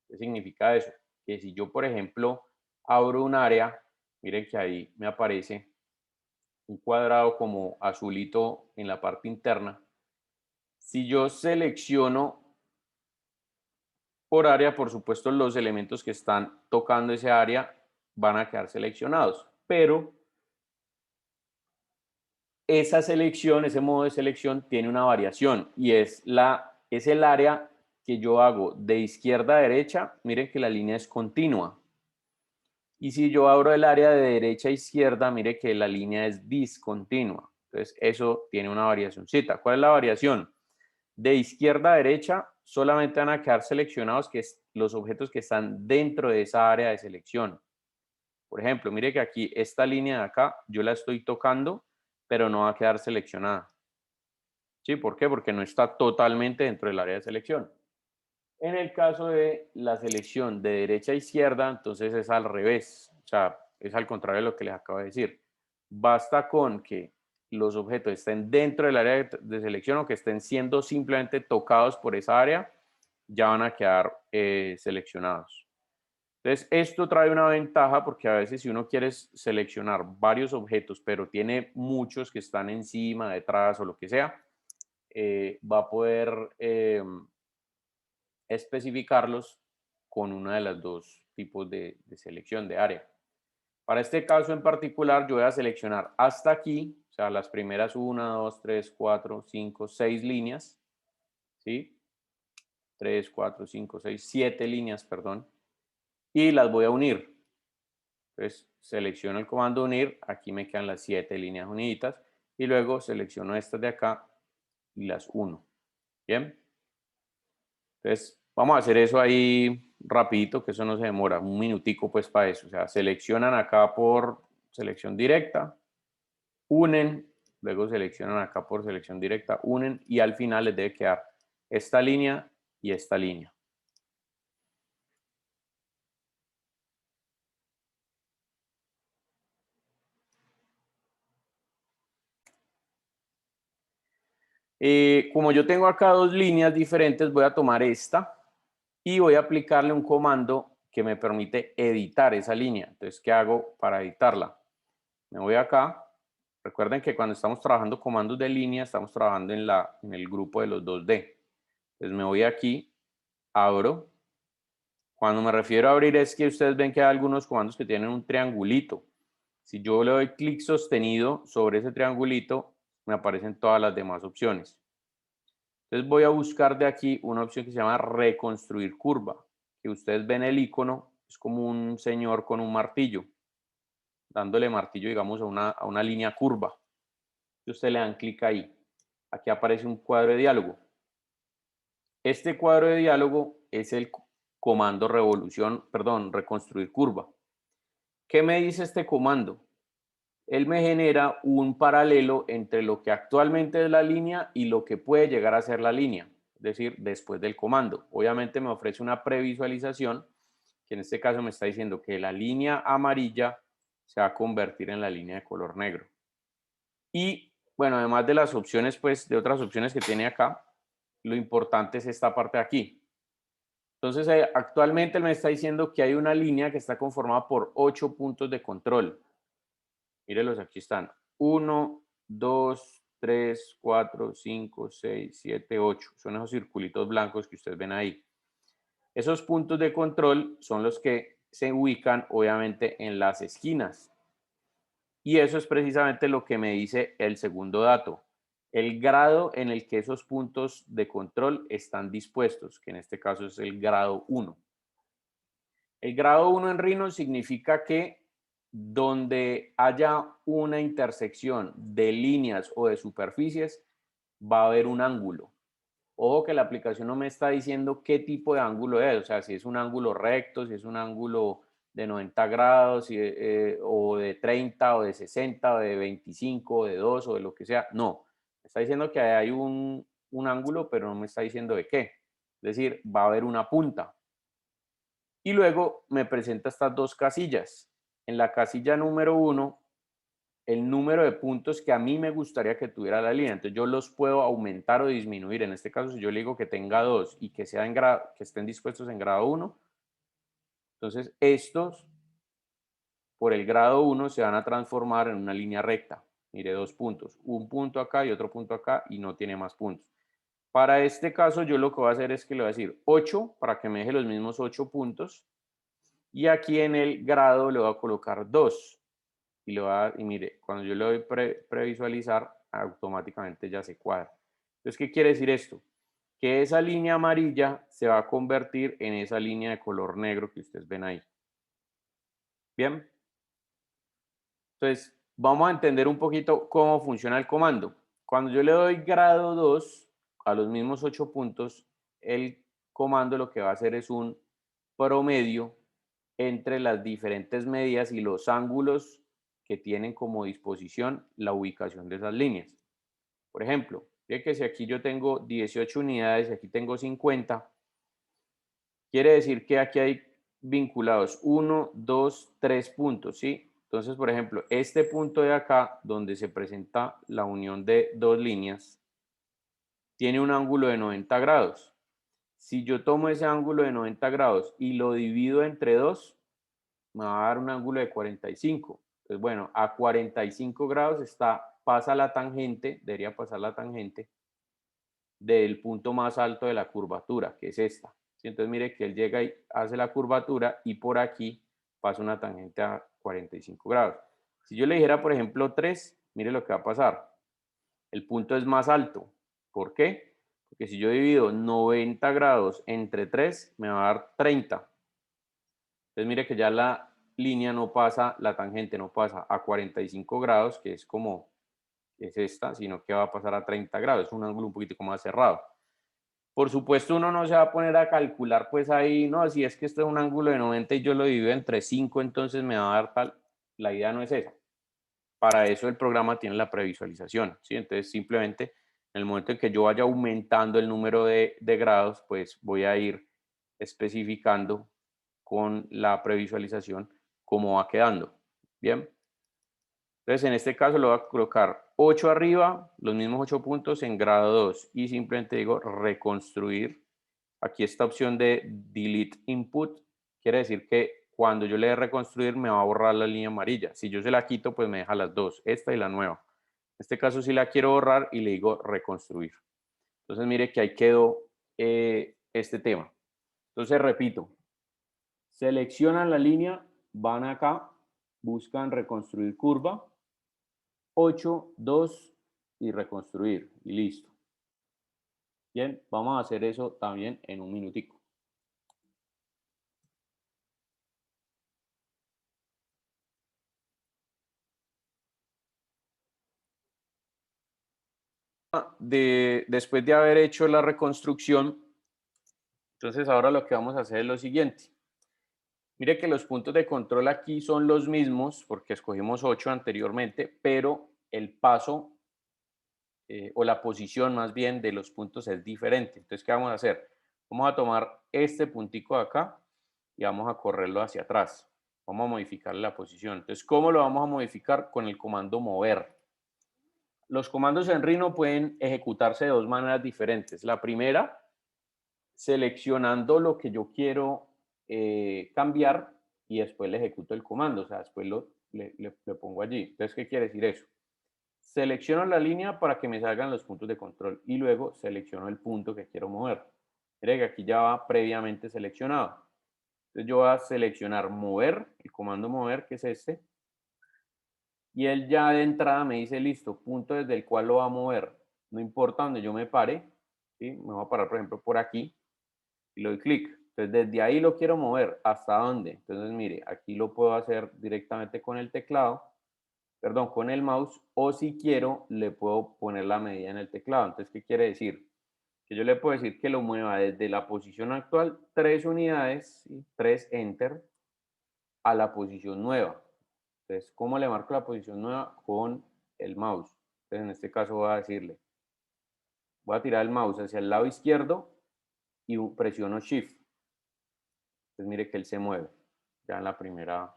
¿Qué significa eso? Que si yo, por ejemplo, abro un área, miren que ahí me aparece un cuadrado como azulito en la parte interna. Si yo selecciono por área, por supuesto, los elementos que están tocando ese área van a quedar seleccionados, pero esa selección, ese modo de selección tiene una variación y es el área que yo hago de izquierda a derecha. Miren que la línea es continua. Y si yo abro el área de derecha a izquierda, mire que la línea es discontinua. Entonces, eso tiene una variacióncita. ¿Cuál es la variación? De izquierda a derecha, solamente van a quedar seleccionados los objetos que están dentro de esa área de selección. Por ejemplo, mire que aquí esta línea de acá, yo la estoy tocando, pero no va a quedar seleccionada. ¿Sí? ¿Por qué? Porque no está totalmente dentro del área de selección. En el caso de la selección de derecha a izquierda, entonces es al revés. O sea, es al contrario de lo que les acabo de decir. Basta con que los objetos estén dentro del área de selección o que estén siendo simplemente tocados por esa área, ya van a quedar seleccionados. Entonces, esto trae una ventaja porque a veces si uno quiere seleccionar varios objetos, pero tiene muchos que están encima, detrás o lo que sea, va a poder especificarlos con una de las dos tipos de selección de área. Para este caso en particular, yo voy a seleccionar hasta aquí, o sea, las primeras 1, 2, 3, 4, 5, 6 líneas, ¿sí? 3, 4, 5, 6, 7 líneas, perdón, y las voy a unir. Entonces, selecciono el comando unir, aquí me quedan las 7 líneas uniditas, y luego selecciono estas de acá y las uno. ¿Bien? Entonces, vamos a hacer eso ahí rapidito, que eso no se demora, un minutico pues para eso. O sea, seleccionan acá por selección directa, unen, luego seleccionan acá por selección directa, unen y al final les debe quedar esta línea y esta línea. Como yo tengo acá dos líneas diferentes, voy a tomar esta y voy a aplicarle un comando que me permite editar esa línea. Entonces, ¿qué hago para editarla? Me voy acá. Recuerden que cuando estamos trabajando comandos de línea, estamos trabajando en el grupo de los 2D. Entonces me voy aquí, abro. Cuando me refiero a abrir es que ustedes ven que hay algunos comandos que tienen un triangulito. Si yo le doy clic sostenido sobre ese triangulito, me aparecen todas las demás opciones. Entonces voy a buscar de aquí una opción que se llama reconstruir curva, que ustedes ven el icono, es como un señor con un martillo. dándole martillo, digamos, a una línea curva. Y usted le dan clic ahí. Aquí aparece un cuadro de diálogo. Este cuadro de diálogo es el comando reconstruir curva. ¿Qué me dice este comando? Él me genera un paralelo entre lo que actualmente es la línea y lo que puede llegar a ser la línea, es decir, después del comando. Obviamente me ofrece una previsualización, que en este caso me está diciendo que la línea amarilla se va a convertir en la línea de color negro. Y bueno, además de las opciones, pues de otras opciones que tiene acá, lo importante es esta parte de aquí. Entonces, actualmente él me está diciendo que hay una línea que está conformada por 8 puntos de control. Mírelos, aquí están. 1, 2, 3, 4, 5, 6, 7, 8. Son esos circulitos blancos que ustedes ven ahí. Esos puntos de control son los que se ubican, obviamente, en las esquinas. Y eso es precisamente lo que me dice el segundo dato. El grado en el que esos puntos de control están dispuestos, que en este caso es el grado 1. El grado 1 en Rhino significa que donde haya una intersección de líneas o de superficies, va a haber un ángulo. Ojo que la aplicación no me está diciendo qué tipo de ángulo es, o sea, si es un ángulo recto, si es un ángulo de 90 grados, o de 30, o de 60, o de 25, o de 2, o de lo que sea. No, me está diciendo que hay un ángulo, pero no me está diciendo de qué. Es decir, va a haber una punta. Y luego me presenta estas dos casillas. En la casilla número 1, el número de puntos que a mí me gustaría que tuviera la línea. Entonces yo los puedo aumentar o disminuir. En este caso, si yo le digo que tenga 2 y que estén dispuestos en grado 1, entonces estos por el grado 1 se van a transformar en una línea recta. Mire, 2 puntos. Un punto acá y otro punto acá y no tiene más puntos. Para este caso yo lo que voy a hacer es que le voy a decir 8 para que me deje los mismos 8 puntos. Y aquí en el grado le voy a colocar 2. Y mire, cuando yo le doy previsualizar, automáticamente ya se cuadra. Entonces, ¿qué quiere decir esto? Que esa línea amarilla se va a convertir en esa línea de color negro que ustedes ven ahí. Bien. Entonces, vamos a entender un poquito cómo funciona el comando. Cuando yo le doy grado 2 a los mismos 8 puntos, el comando lo que va a hacer es un promedio entre las diferentes medidas y los ángulos que tienen como disposición la ubicación de esas líneas. Por ejemplo, fíjense que si aquí yo tengo 18 unidades y aquí tengo 50, quiere decir que aquí hay vinculados 1, 2, 3 puntos, ¿sí? Entonces, por ejemplo, este punto de acá, donde se presenta la unión de dos líneas, tiene un ángulo de 90 grados. Si yo tomo ese ángulo de 90 grados y lo divido entre 2, me va a dar un ángulo de 45. Entonces, bueno, a 45 grados pasa la tangente, debería pasar la tangente del punto más alto de la curvatura, que es esta. ¿Sí? Entonces, mire que él llega y hace la curvatura y por aquí pasa una tangente a 45 grados. Si yo le dijera, por ejemplo, 3, mire lo que va a pasar. El punto es más alto. ¿Por qué? Porque si yo divido 90 grados entre 3, me va a dar 30. Entonces mire que ya la línea no pasa, la tangente no pasa a 45 grados, que es como es esta, sino que va a pasar a 30 grados. Es un ángulo un poquitico más cerrado. Por supuesto, uno no se va a poner a calcular, pues ahí, no, si es que esto es un ángulo de 90 y yo lo divido entre 5, entonces me va a dar tal. La idea no es esa. Para eso el programa tiene la previsualización, ¿sí? Entonces, simplemente en el momento en que yo vaya aumentando el número de grados, pues voy a ir especificando con la previsualización cómo va quedando. Bien. Entonces, en este caso lo voy a colocar 8 arriba, los mismos 8 puntos en grado 2 y simplemente digo reconstruir. Aquí esta opción de delete input quiere decir que cuando yo le dé reconstruir me va a borrar la línea amarilla. Si yo se la quito, pues me deja las dos, esta y la nueva. En este caso sí la quiero borrar y le digo reconstruir. Entonces mire que ahí quedó este tema. Entonces repito, seleccionan la línea, van acá, buscan reconstruir curva, 8, 2 y reconstruir y listo. Bien, vamos a hacer eso también en un minutico. después de haber hecho la reconstrucción, entonces ahora lo que vamos a hacer es lo siguiente. Mire que los puntos de control aquí son los mismos, porque escogimos 8 anteriormente, pero el paso o la posición más bien de los puntos es diferente. Entonces, ¿qué vamos a hacer? Vamos a tomar este puntico de acá y vamos a correrlo hacia atrás. Vamos a modificarle la posición. Entonces, ¿cómo lo vamos a modificar? Con el comando mover. Los comandos en Rhino pueden ejecutarse de dos maneras diferentes. La primera, seleccionando lo que yo quiero cambiar y después le ejecuto el comando. O sea, después le pongo allí. Entonces, ¿qué quiere decir eso? Selecciono la línea para que me salgan los puntos de control y luego selecciono el punto que quiero mover. Mire que aquí ya va previamente seleccionado. Entonces yo voy a seleccionar mover, el comando mover, que es este, y él ya de entrada me dice, listo, punto desde el cual lo va a mover. No importa donde yo me pare, ¿sí? Me voy a parar, por ejemplo, por aquí y le doy clic. Entonces desde ahí lo quiero mover. ¿Hasta dónde? Entonces mire, aquí lo puedo hacer directamente con el teclado, perdón, con el mouse, o si quiero le puedo poner la medida en el teclado. Entonces, ¿qué quiere decir? Que yo le puedo decir que lo mueva desde la posición actual 3 unidades, ¿sí? 3 enter, a la posición nueva. Entonces, ¿cómo le marco la posición nueva? Con el mouse. Entonces, en este caso voy a decirle, voy a tirar el mouse hacia el lado izquierdo y presiono Shift. Entonces, mire que él se mueve ya en la primera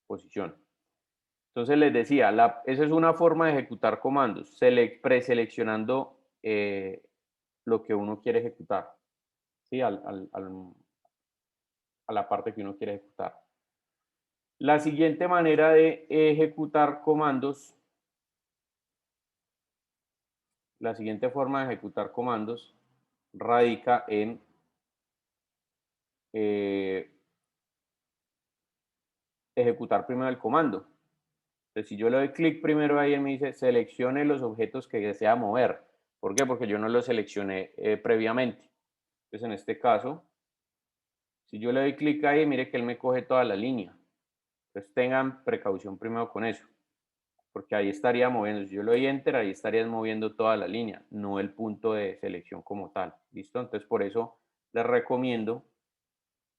posición. Entonces les decía, esa es una forma de ejecutar comandos, preseleccionando lo que uno quiere ejecutar, ¿sí? A la parte que uno quiere ejecutar. La siguiente manera de ejecutar comandos, la siguiente forma de ejecutar comandos radica en ejecutar primero el comando. Entonces, si yo le doy clic primero ahí, él me dice seleccione los objetos que desea mover. ¿Por qué? Porque yo no los seleccioné previamente. Entonces, en este caso, si yo le doy clic ahí, mire que él me coge toda la línea. Entonces, tengan precaución primero con eso, porque ahí estaría moviendo. Si yo le doy enter, ahí estarías moviendo toda la línea, no el punto de selección como tal. ¿Listo? Entonces, por eso les recomiendo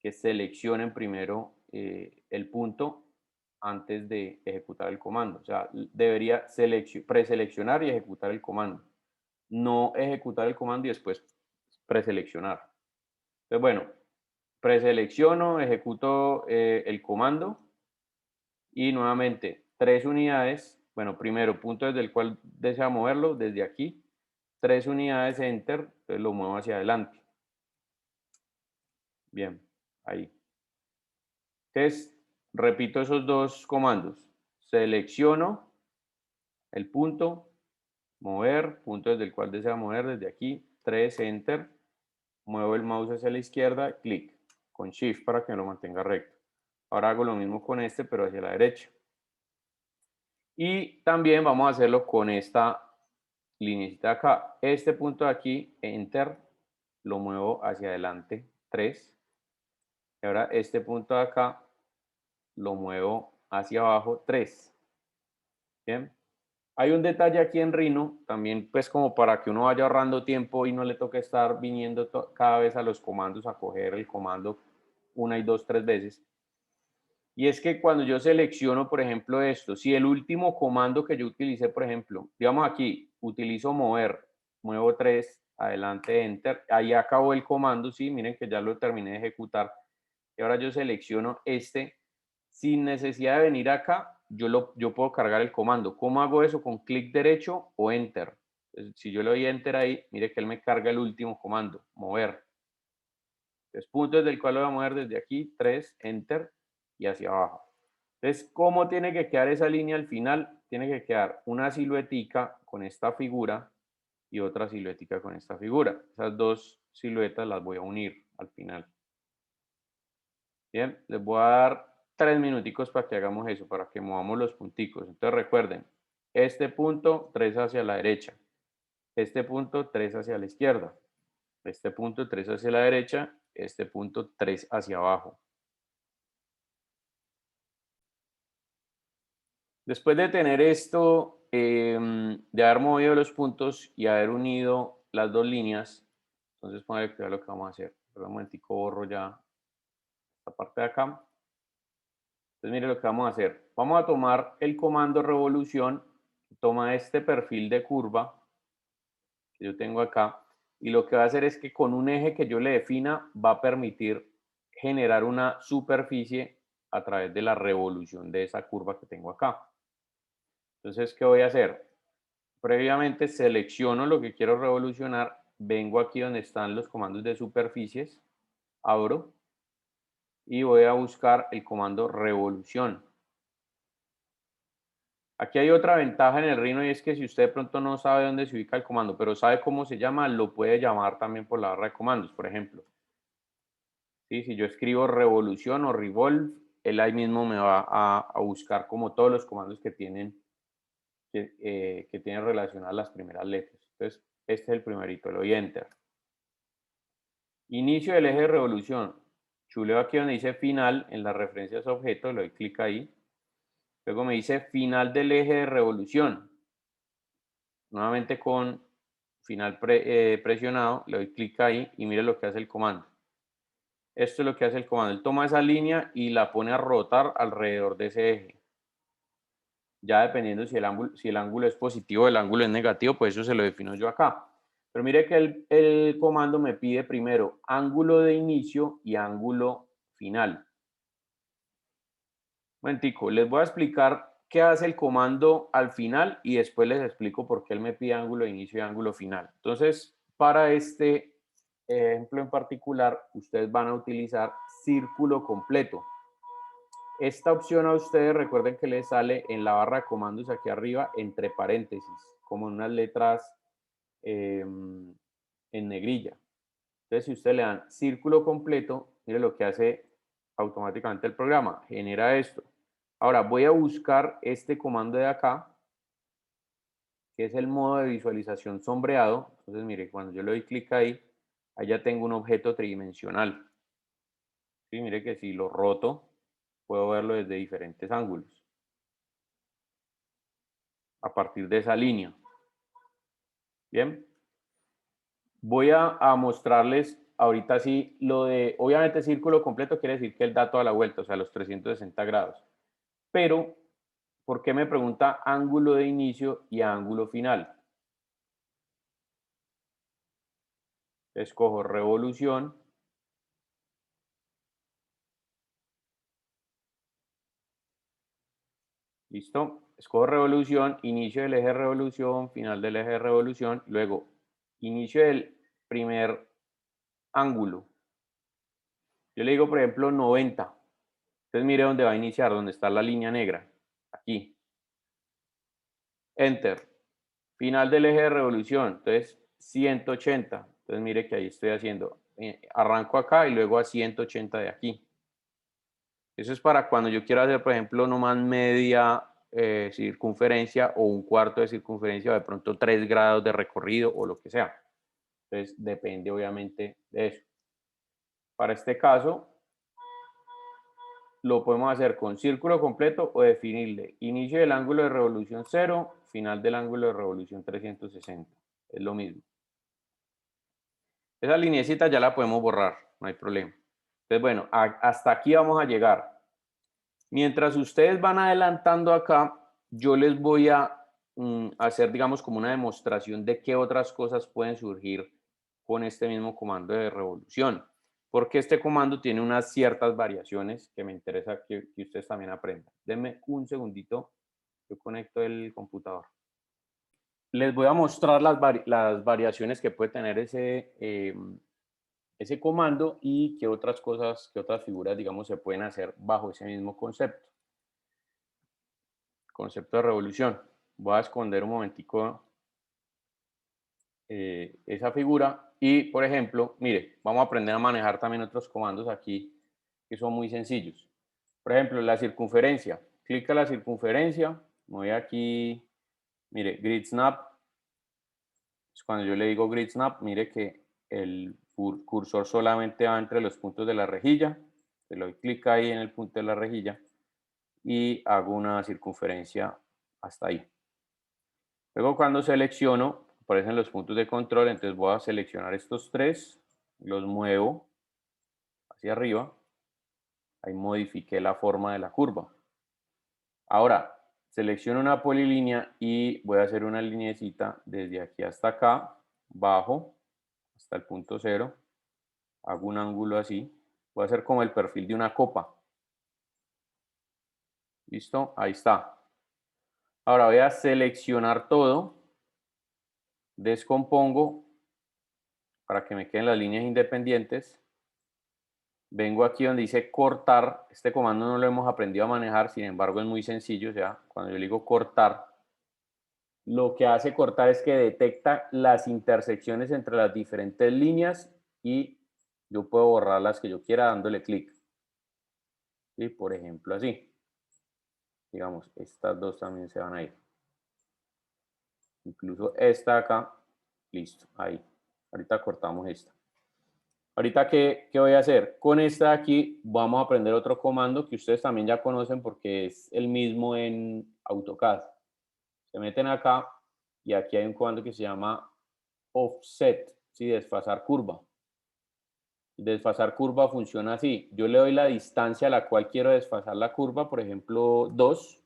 que seleccionen primero el punto antes de ejecutar el comando. O sea, debería preseleccionar y ejecutar el comando. No ejecutar el comando y después preseleccionar. Entonces, bueno, preselecciono, ejecuto el comando y nuevamente 3 unidades. Bueno, primero punto desde el cual desea moverlo, desde aquí. 3 unidades, enter, entonces lo muevo hacia adelante. Bien, ahí. Entonces, repito esos dos comandos. Selecciono el punto, mover, punto desde el cual desea mover, desde aquí, 3, enter, muevo el mouse hacia la izquierda, clic, con shift para que lo mantenga recto. Ahora hago lo mismo con este, pero hacia la derecha. Y también vamos a hacerlo con esta línea de acá. Este punto de aquí, enter, lo muevo hacia adelante, 3. Y ahora este punto de acá, lo muevo hacia abajo, 3. Bien. Hay un detalle aquí en Rhino, también pues como para que uno vaya ahorrando tiempo y no le toque estar viniendo cada vez a los comandos a coger el comando 1 y 2, 3 veces. Y es que cuando yo selecciono, por ejemplo, esto, si el último comando que yo utilicé, por ejemplo, digamos aquí, utilizo mover, muevo 3, adelante, enter, ahí acabó el comando, sí, miren que ya lo terminé de ejecutar. Y ahora yo selecciono este, sin necesidad de venir acá, yo puedo cargar el comando. ¿Cómo hago eso? Con clic derecho o enter. Entonces, si yo le doy enter ahí, mire que él me carga el último comando, mover. Entonces, punto desde el cual lo voy a mover desde aquí, 3, enter y hacia abajo. Entonces, ¿cómo tiene que quedar esa línea al final? Tiene que quedar una siluetica con esta figura y otra siluetica con esta figura. Esas dos siluetas las voy a unir al final. Bien, les voy a dar 3 minuticos para que hagamos eso, para que movamos los punticos. Entonces recuerden, este punto 3 hacia la derecha, este punto 3 hacia la izquierda, este punto 3 hacia la derecha, este punto 3 hacia abajo. Después de tener esto de haber movido los puntos y haber unido las dos líneas, entonces póngale cuidado lo que vamos a hacer. Pero un momentico borro ya esta parte de acá. Entonces mire lo que vamos a hacer. Vamos a tomar el comando revolución, toma este perfil de curva que yo tengo acá, y lo que va a hacer es que con un eje que yo le defina va a permitir generar una superficie a través de la revolución de esa curva que tengo acá. Entonces, ¿qué voy a hacer? Previamente selecciono lo que quiero revolucionar, vengo aquí donde están los comandos de superficies, abro y voy a buscar el comando revolución. Aquí hay otra ventaja en el Rhino y es que si usted de pronto no sabe dónde se ubica el comando, pero sabe cómo se llama, lo puede llamar también por la barra de comandos, por ejemplo. ¿Sí? Si yo escribo revolución o revolve, él ahí mismo me va a buscar como todos los comandos que tienen relacionadas las primeras letras. Entonces, este es el primerito, le doy enter. Inicio del eje de revolución. Chuleo aquí donde dice final, en las referencias a objetos, le doy clic ahí. Luego me dice final del eje de revolución. Nuevamente con final presionado, le doy clic ahí y mire lo que hace el comando. Esto es lo que hace el comando. Él toma esa línea y la pone a rotar alrededor de ese eje. Ya dependiendo si el ángulo es positivo o el ángulo es negativo, pues eso se lo defino yo acá. Pero mire que el comando me pide primero ángulo de inicio y ángulo final. Un momentico, les voy a explicar qué hace el comando al final y después les explico por qué él me pide ángulo de inicio y ángulo final. Entonces, para este ejemplo en particular, ustedes van a utilizar círculo completo. Esta opción a ustedes recuerden que les sale en la barra de comandos aquí arriba entre paréntesis, como en unas letras en negrilla. Entonces, si ustedes le dan círculo completo, mire lo que hace automáticamente el programa, genera esto. Ahora voy a buscar este comando de acá, que es el modo de visualización sombreado. Entonces, mire, cuando yo le doy clic ahí, allá tengo un objeto tridimensional. ¿Sí? Mire que si lo roto, puedo verlo desde diferentes ángulos a partir de esa línea. Bien. Voy a mostrarles ahorita sí lo de, obviamente círculo completo quiere decir que él da toda la vuelta, o sea, los 360 grados. Pero, ¿por qué me pregunta ángulo de inicio y ángulo final? Escojo revolución. ¿Listo? Escojo revolución, inicio del eje de revolución, final del eje de revolución, luego inicio del primer ángulo. Yo le digo, por ejemplo, 90. Entonces mire dónde va a iniciar, donde está la línea negra. Aquí. Enter. Final del eje de revolución. Entonces 180. Entonces mire que ahí estoy haciendo. Arranco acá y luego a 180 de aquí. Eso es para cuando yo quiero hacer, por ejemplo, no más media circunferencia o un cuarto de circunferencia o de pronto 3 grados de recorrido o lo que sea. Entonces depende obviamente de eso. Para este caso, lo podemos hacer con círculo completo o definirle inicio del ángulo de revolución 0, final del ángulo de revolución 360. Es lo mismo. Esa lineecita ya la podemos borrar, no hay problema. Entonces, bueno, hasta aquí vamos a llegar. Mientras ustedes van adelantando acá, yo les voy a hacer, digamos, como una demostración de qué otras cosas pueden surgir con este mismo comando de revolución. Porque este comando tiene unas ciertas variaciones que me interesa que ustedes también aprendan. Denme un segundito, yo conecto el computador. Les voy a mostrar las variaciones que puede tener ese comando y qué otras cosas, qué otras figuras, digamos, se pueden hacer bajo ese mismo concepto. Concepto de revolución. Voy a esconder un momentico esa figura y, por ejemplo, mire, vamos a aprender a manejar también otros comandos aquí que son muy sencillos. Por ejemplo, la circunferencia. Clica la circunferencia, voy aquí, mire, grid snap. Cuando yo le digo grid snap, mire que el cursor solamente va entre los puntos de la rejilla. Le doy clic ahí en el punto de la rejilla y hago una circunferencia hasta ahí. Luego cuando selecciono, aparecen los puntos de control, entonces voy a seleccionar estos tres, los muevo hacia arriba, ahí modifiqué la forma de la curva. Ahora, selecciono una polilínea y voy a hacer una lineecita desde aquí hasta acá, bajo, hasta el punto 0, hago un ángulo así, voy a hacer como el perfil de una copa. ¿Listo? Ahí está. Ahora voy a seleccionar todo, descompongo para que me queden las líneas independientes. Vengo aquí donde dice cortar. Este comando no lo hemos aprendido a manejar, sin embargo es muy sencillo. O sea, cuando yo le digo cortar, lo que hace cortar es que detecta las intersecciones entre las diferentes líneas y yo puedo borrar las que yo quiera dándole clic. ¿Sí? Por ejemplo, así. Digamos, estas dos también se van a ir. Incluso esta acá. Listo, ahí. Ahorita cortamos esta. Ahorita, ¿qué voy a hacer? Con esta de aquí vamos a aprender otro comando que ustedes también ya conocen porque es el mismo en AutoCAD. Se meten acá y aquí hay un comando que se llama offset, ¿sí? Desfasar curva. Desfasar curva funciona así. Yo le doy la distancia a la cual quiero desfasar la curva, por ejemplo, 2,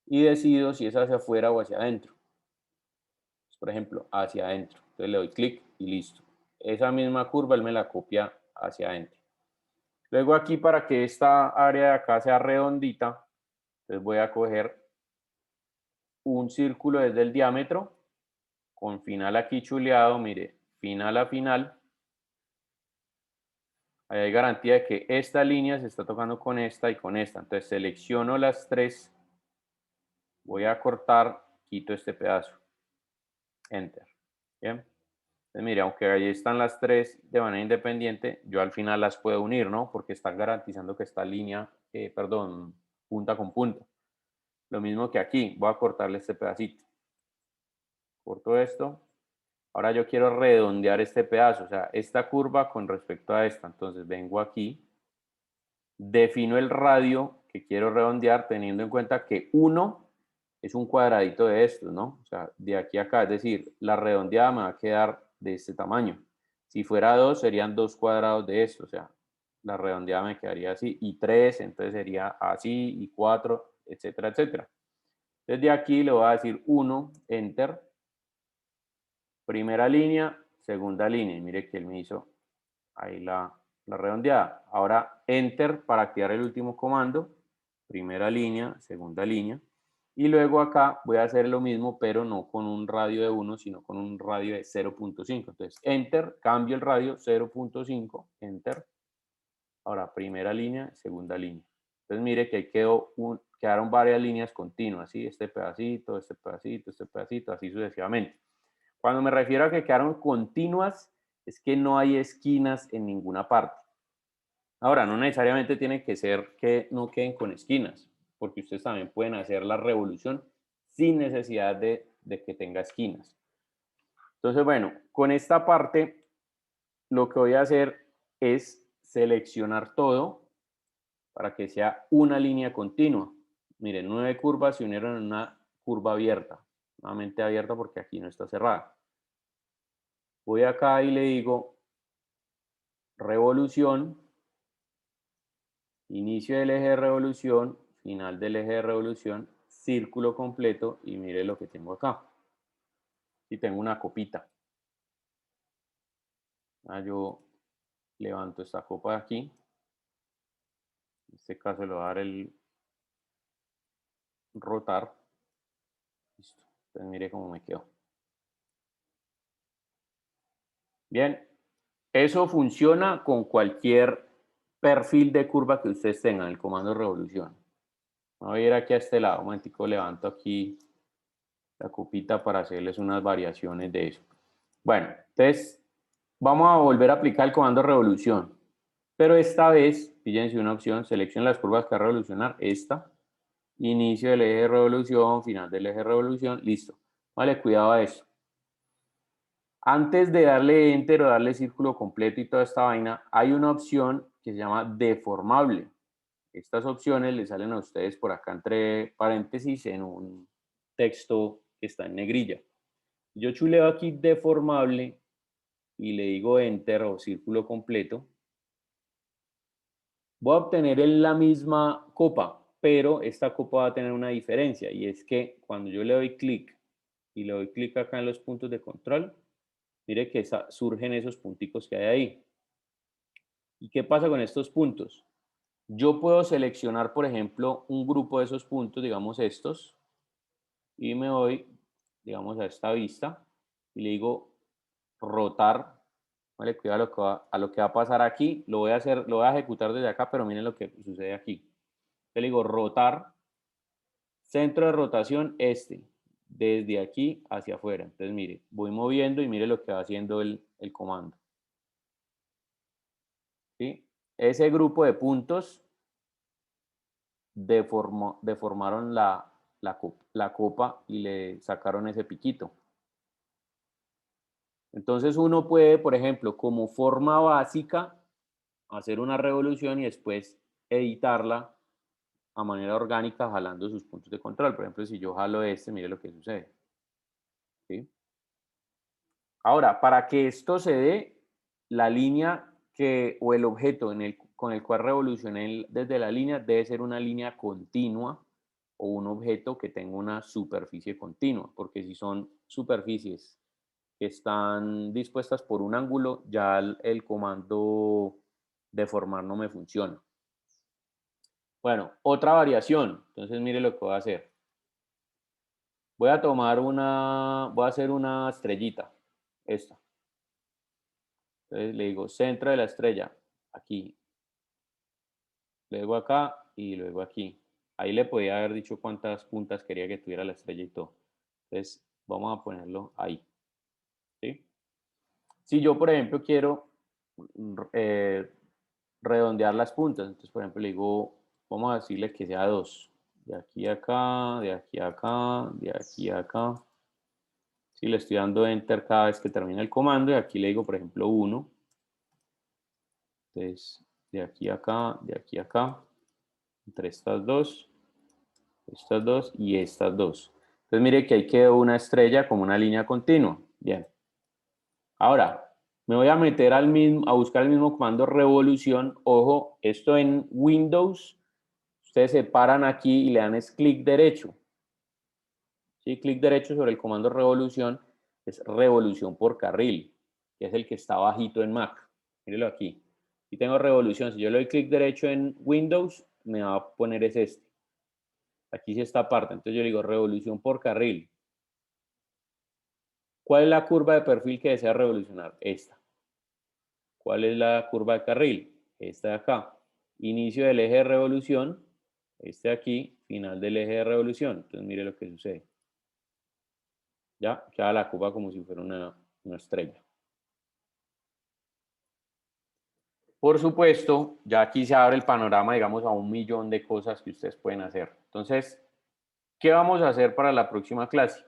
y decido si es hacia afuera o hacia adentro. Por ejemplo, hacia adentro. Entonces le doy clic y listo. Esa misma curva él me la copia hacia adentro. Luego aquí, para que esta área de acá sea redondita, entonces voy a coger un círculo desde el diámetro, con final aquí chuleado, mire, final a final. Ahí hay garantía de que esta línea se está tocando con esta y con esta. Entonces selecciono las tres, voy a cortar, quito este pedazo. Enter. Bien. Entonces, mire, aunque ahí están las tres de manera independiente, yo al final las puedo unir, ¿no? Porque están garantizando que esta línea, punta con punta. Lo mismo que aquí, voy a cortarle este pedacito. Corto esto. Ahora yo quiero redondear este pedazo, o sea, esta curva con respecto a esta. Entonces vengo aquí, defino el radio que quiero redondear teniendo en cuenta que 1 es un cuadradito de estos, ¿no? O sea, de aquí a acá, es decir, la redondeada me va a quedar de este tamaño. Si fuera 2, serían 2 cuadrados de esto, o sea, la redondeada me quedaría así. Y 3, entonces sería así, y 4, etcétera, etcétera. Desde aquí le voy a decir 1, enter. Primera línea, segunda línea. Mire que él me hizo ahí la redondeada. Ahora enter para activar el último comando. Primera línea, segunda línea. Y luego acá voy a hacer lo mismo, pero no con un radio de 1, sino con un radio de 0.5. Entonces, enter, cambio el radio, 0.5, enter. Ahora, primera línea, segunda línea. Entonces, mire que ahí quedaron varias líneas continuas, ¿sí? Este pedacito, este pedacito, este pedacito, así sucesivamente. Cuando me refiero a que quedaron continuas, es que no hay esquinas en ninguna parte. Ahora, no necesariamente tiene que ser que no queden con esquinas, porque ustedes también pueden hacer la revolución sin necesidad de que tenga esquinas. Entonces, bueno, con esta parte lo que voy a hacer es seleccionar todo para que sea una línea continua. Miren, 9 curvas se unieron en una curva abierta, nuevamente abierta porque aquí no está cerrada. Voy acá y le digo revolución, inicio del eje de revolución, final del eje de revolución, círculo completo y mire lo que tengo acá. Y tengo una copita. Yo levanto esta copa de aquí. En este caso le voy a dar el rotar. Listo. Entonces mire cómo me quedó. Bien, eso funciona con cualquier perfil de curva que ustedes tengan, el comando revolución. Voy a ir aquí a este lado, un momentico, levanto aquí la copita para hacerles unas variaciones de eso. Bueno, entonces vamos a volver a aplicar el comando revolución, pero esta vez, fíjense una opción, seleccionen las curvas que va a revolucionar, esta, inicio del eje de revolución, final del eje de revolución, listo. Vale, cuidado a eso. Antes de darle enter o darle círculo completo y toda esta vaina, hay una opción que se llama deformable. Estas opciones le salen a ustedes por acá entre paréntesis en un texto que está en negrilla. Yo chuleo aquí deformable y le digo enter o círculo completo. Voy a obtener la misma copa, pero esta copa va a tener una diferencia y es que cuando yo le doy clic y le doy clic acá en los puntos de control, mire que surgen esos punticos que hay ahí. ¿Y qué pasa con estos puntos? Yo puedo seleccionar, por ejemplo, un grupo de esos puntos, digamos estos, y me voy, digamos, a esta vista y le digo rotar. Vale, cuidado a lo que va a pasar aquí. Lo voy a hacer, lo voy a ejecutar desde acá, pero miren lo que sucede aquí. Le digo rotar, centro de rotación desde aquí hacia afuera. Entonces, mire, voy moviendo y mire lo que va haciendo el comando. ¿Sí? Ese grupo de puntos deformaron la copa y le sacaron ese piquito. Entonces uno puede, por ejemplo, como forma básica, hacer una revolución y después editarla a manera orgánica jalando sus puntos de control. Por ejemplo, si yo jalo mire lo que sucede. ¿Sí? Ahora, para que esto se dé, la línea o el objeto con el cual revolucioné desde la línea debe ser una línea continua o un objeto que tenga una superficie continua, porque si son superficies que están dispuestas por un ángulo, ya el comando deformar no me funciona. Bueno, otra variación. Entonces, mire lo que voy a hacer. Voy a hacer una estrellita, esta. Entonces le digo centro de la estrella, aquí. Luego acá y luego aquí. Ahí le podía haber dicho cuántas puntas quería que tuviera la estrella y todo. Entonces, vamos a ponerlo ahí. ¿Sí? Si yo, por ejemplo, quiero redondear las puntas, entonces, por ejemplo, le digo, vamos a decirle que sea 2. De aquí a acá, de aquí a acá, de aquí a acá. Sí, le estoy dando enter cada vez que termina el comando y aquí le digo, por ejemplo, 1. Entonces, de aquí a acá, de aquí a acá, entre estas dos y estas dos. Entonces, mire que ahí quedó una estrella como una línea continua. Bien. Ahora, me voy a meter a buscar el mismo comando revolución. Ojo, esto en Windows, ustedes se paran aquí y le dan clic derecho. ¿Sí? Clic derecho sobre el comando revolución, es revolución por carril, que es el que está bajito en Mac. Mírelo aquí. Y tengo revolución. Si yo le doy clic derecho en Windows, me va a poner este. Aquí sí está aparte. Entonces yo le digo revolución por carril. ¿Cuál es la curva de perfil que desea revolucionar? Esta. ¿Cuál es la curva de carril? Esta de acá. Inicio del eje de revolución. Este de aquí. Final del eje de revolución. Entonces mire lo que sucede. Ya queda la curva como si fuera una estrella. Por supuesto, ya aquí se abre el panorama, digamos, a 1.000.000 de cosas que ustedes pueden hacer. Entonces, ¿qué vamos a hacer para la próxima clase?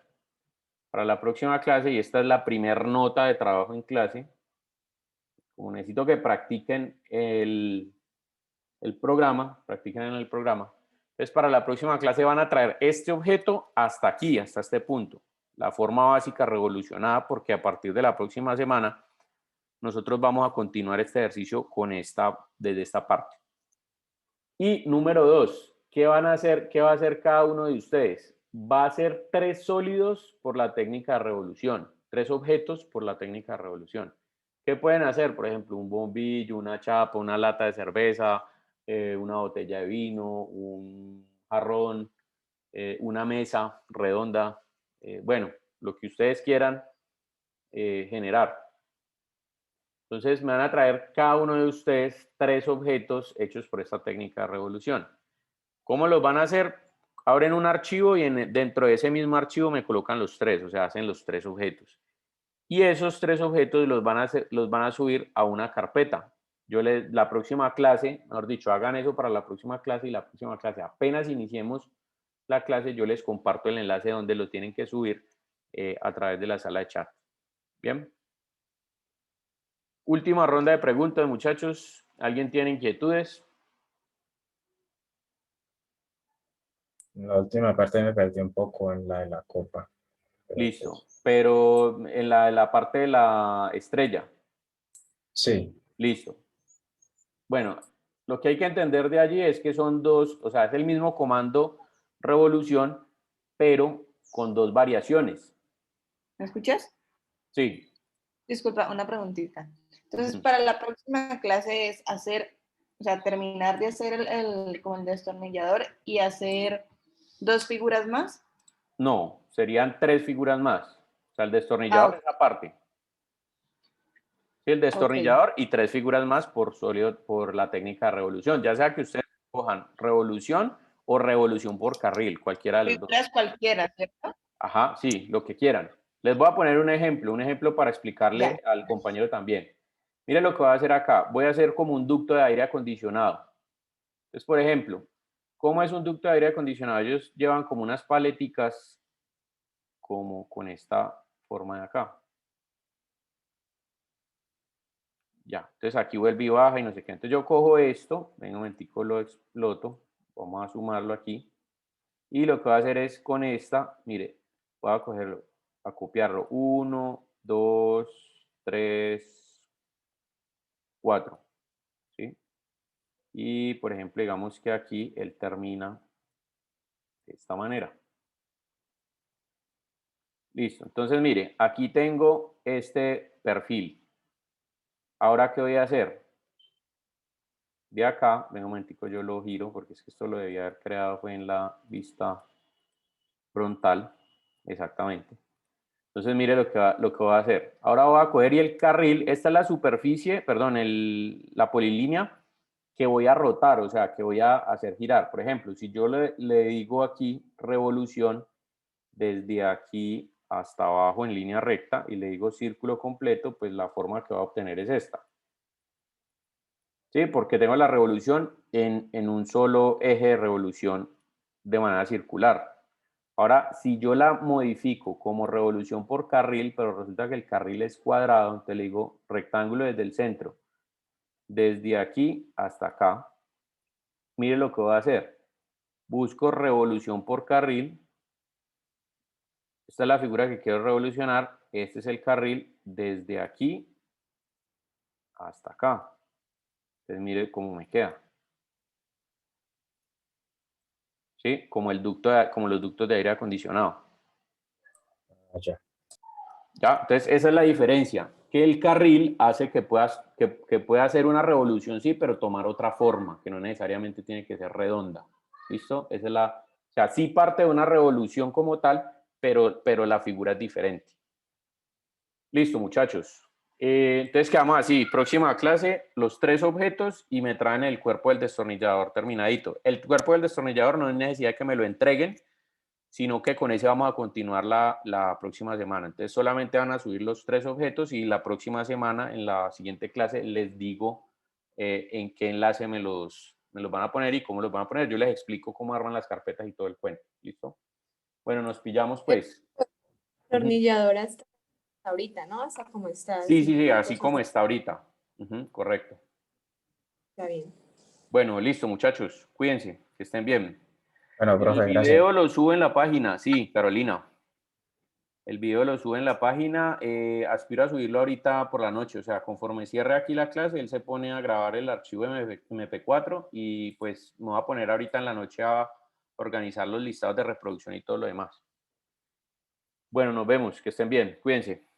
Para la próxima clase, y esta es la primera nota de trabajo en clase, como necesito que practiquen practiquen en el programa, entonces para la próxima clase van a traer este objeto hasta aquí, hasta este punto, la forma básica revolucionada, porque a partir de la próxima semana nosotros vamos a continuar este ejercicio desde esta parte. Y número 2, ¿qué van a hacer? ¿Qué va a hacer cada uno de ustedes? Va a hacer 3 sólidos por la técnica de revolución, 3 objetos por la técnica de revolución. ¿Qué pueden hacer? Por ejemplo, un bombillo, una chapa, una lata de cerveza, una botella de vino, un jarrón, una mesa redonda, bueno, lo que ustedes quieran generar. Entonces me van a traer cada uno de ustedes 3 objetos hechos por esta técnica de revolución. ¿Cómo los van a hacer? Abren un archivo y dentro de ese mismo archivo me colocan los 3, o sea, hacen los 3 objetos. Y esos 3 objetos los van a subir a una carpeta. La próxima clase, mejor dicho, hagan eso para la próxima clase y la próxima clase, apenas iniciemos la clase, yo les comparto el enlace donde lo tienen que subir a través de la sala de chat. Bien. Última ronda de preguntas, muchachos. ¿Alguien tiene inquietudes? La última parte me perdí un poco en la de la copa. Listo. Pero en la parte de la estrella. Sí, Listo. Bueno, lo que hay que entender de allí es que son dos, o sea, es el mismo comando revolución, pero con dos variaciones. ¿Me escuchas? Sí. Disculpa, una preguntita. Entonces, Ujú. para la próxima clase es hacer, o sea, terminar de hacer como el destornillador y hacer 2 figuras más. No, serían 3 figuras más. O sea, el destornillador Ah, es aparte. Sí, el ok. destornillador y 3 figuras más por sólido, por la técnica de revolución. Ya sea que ustedes cojan revolución o revolución por carril, cualquiera de los dos. Figuras cualquiera, ¿cierto? Ajá, sí, lo que quieran. Les voy a poner un ejemplo para Ya. explicarle al compañero también. Mire lo que voy a hacer acá. Voy a hacer como un ducto de aire acondicionado. Entonces, por ejemplo, ¿cómo es un ducto de aire acondicionado? Ellos llevan como unas paleticas como con esta forma de acá. Ya, entonces aquí vuelve y baja y no sé qué. Entonces yo cojo esto, venga un momentico, lo exploto, vamos a sumarlo aquí. Y lo que voy a hacer es con esta, mire, voy a cogerlo, a copiarlo. 1, 2, 3, 4. ¿Sí? Y por ejemplo, digamos que aquí él termina de esta manera. Listo. Entonces, mire, aquí tengo este perfil. Ahora, ¿qué voy a hacer? De acá, venga un momentico, yo lo giro porque es que esto lo debía haber creado fue en la vista frontal. Exactamente. Entonces, mire lo que voy a hacer. Ahora voy a coger y el carril, esta es la superficie, perdón, la polilínea que voy a rotar, o sea, que voy a hacer girar. Por ejemplo, si yo le digo aquí revolución, desde aquí hasta abajo en línea recta y le digo círculo completo, pues la forma que va a obtener es esta. ¿Sí? Porque tengo la revolución en un solo eje de revolución de manera circular. Ahora, si yo la modifico como revolución por carril, pero resulta que el carril es cuadrado, entonces le digo rectángulo desde el centro, desde aquí hasta acá. Mire lo que voy a hacer. Busco revolución por carril. Esta es la figura que quiero revolucionar. Este es el carril desde aquí hasta acá. Entonces mire cómo me queda. ¿Sí? Como como los ductos de aire acondicionado. ya. ¿Ya? Entonces esa es la diferencia. Que el carril hace que pueda hacer una revolución, sí, pero tomar otra forma, que no necesariamente tiene que ser redonda. ¿Listo? Esa es o sea, sí parte de una revolución como tal, pero la figura es diferente. Listo, muchachos. Entonces quedamos así. Próxima clase, los 3 objetos y me traen el cuerpo del destornillador terminadito. El cuerpo del destornillador no hay necesidad de que me lo entreguen, sino que con ese vamos a continuar la próxima semana. Entonces solamente van a subir los 3 objetos y la próxima semana, en la siguiente clase, les digo en qué enlace me los van a poner y cómo los van a poner. Yo les explico cómo arman las carpetas y todo el cuento. ¿Listo? Bueno, nos pillamos pues. Ujú. Tornillador hasta ahorita, ¿no? Hasta como está, Sí, sí, sin sí, así cosas como de... está ahorita. Ujú, correcto. Está bien. Bueno, listo, muchachos. Cuídense, que estén bien. Bueno, El profe, gracias. video lo sube en la página, sí, Carolina. El video lo sube en la página. Aspiro a subirlo ahorita por la noche. O sea, conforme cierre aquí la clase, él se pone a grabar el archivo MP4 y pues me voy a poner ahorita en la noche a organizar los listados de reproducción y todo lo demás. Bueno, nos vemos. Que estén bien. Cuídense.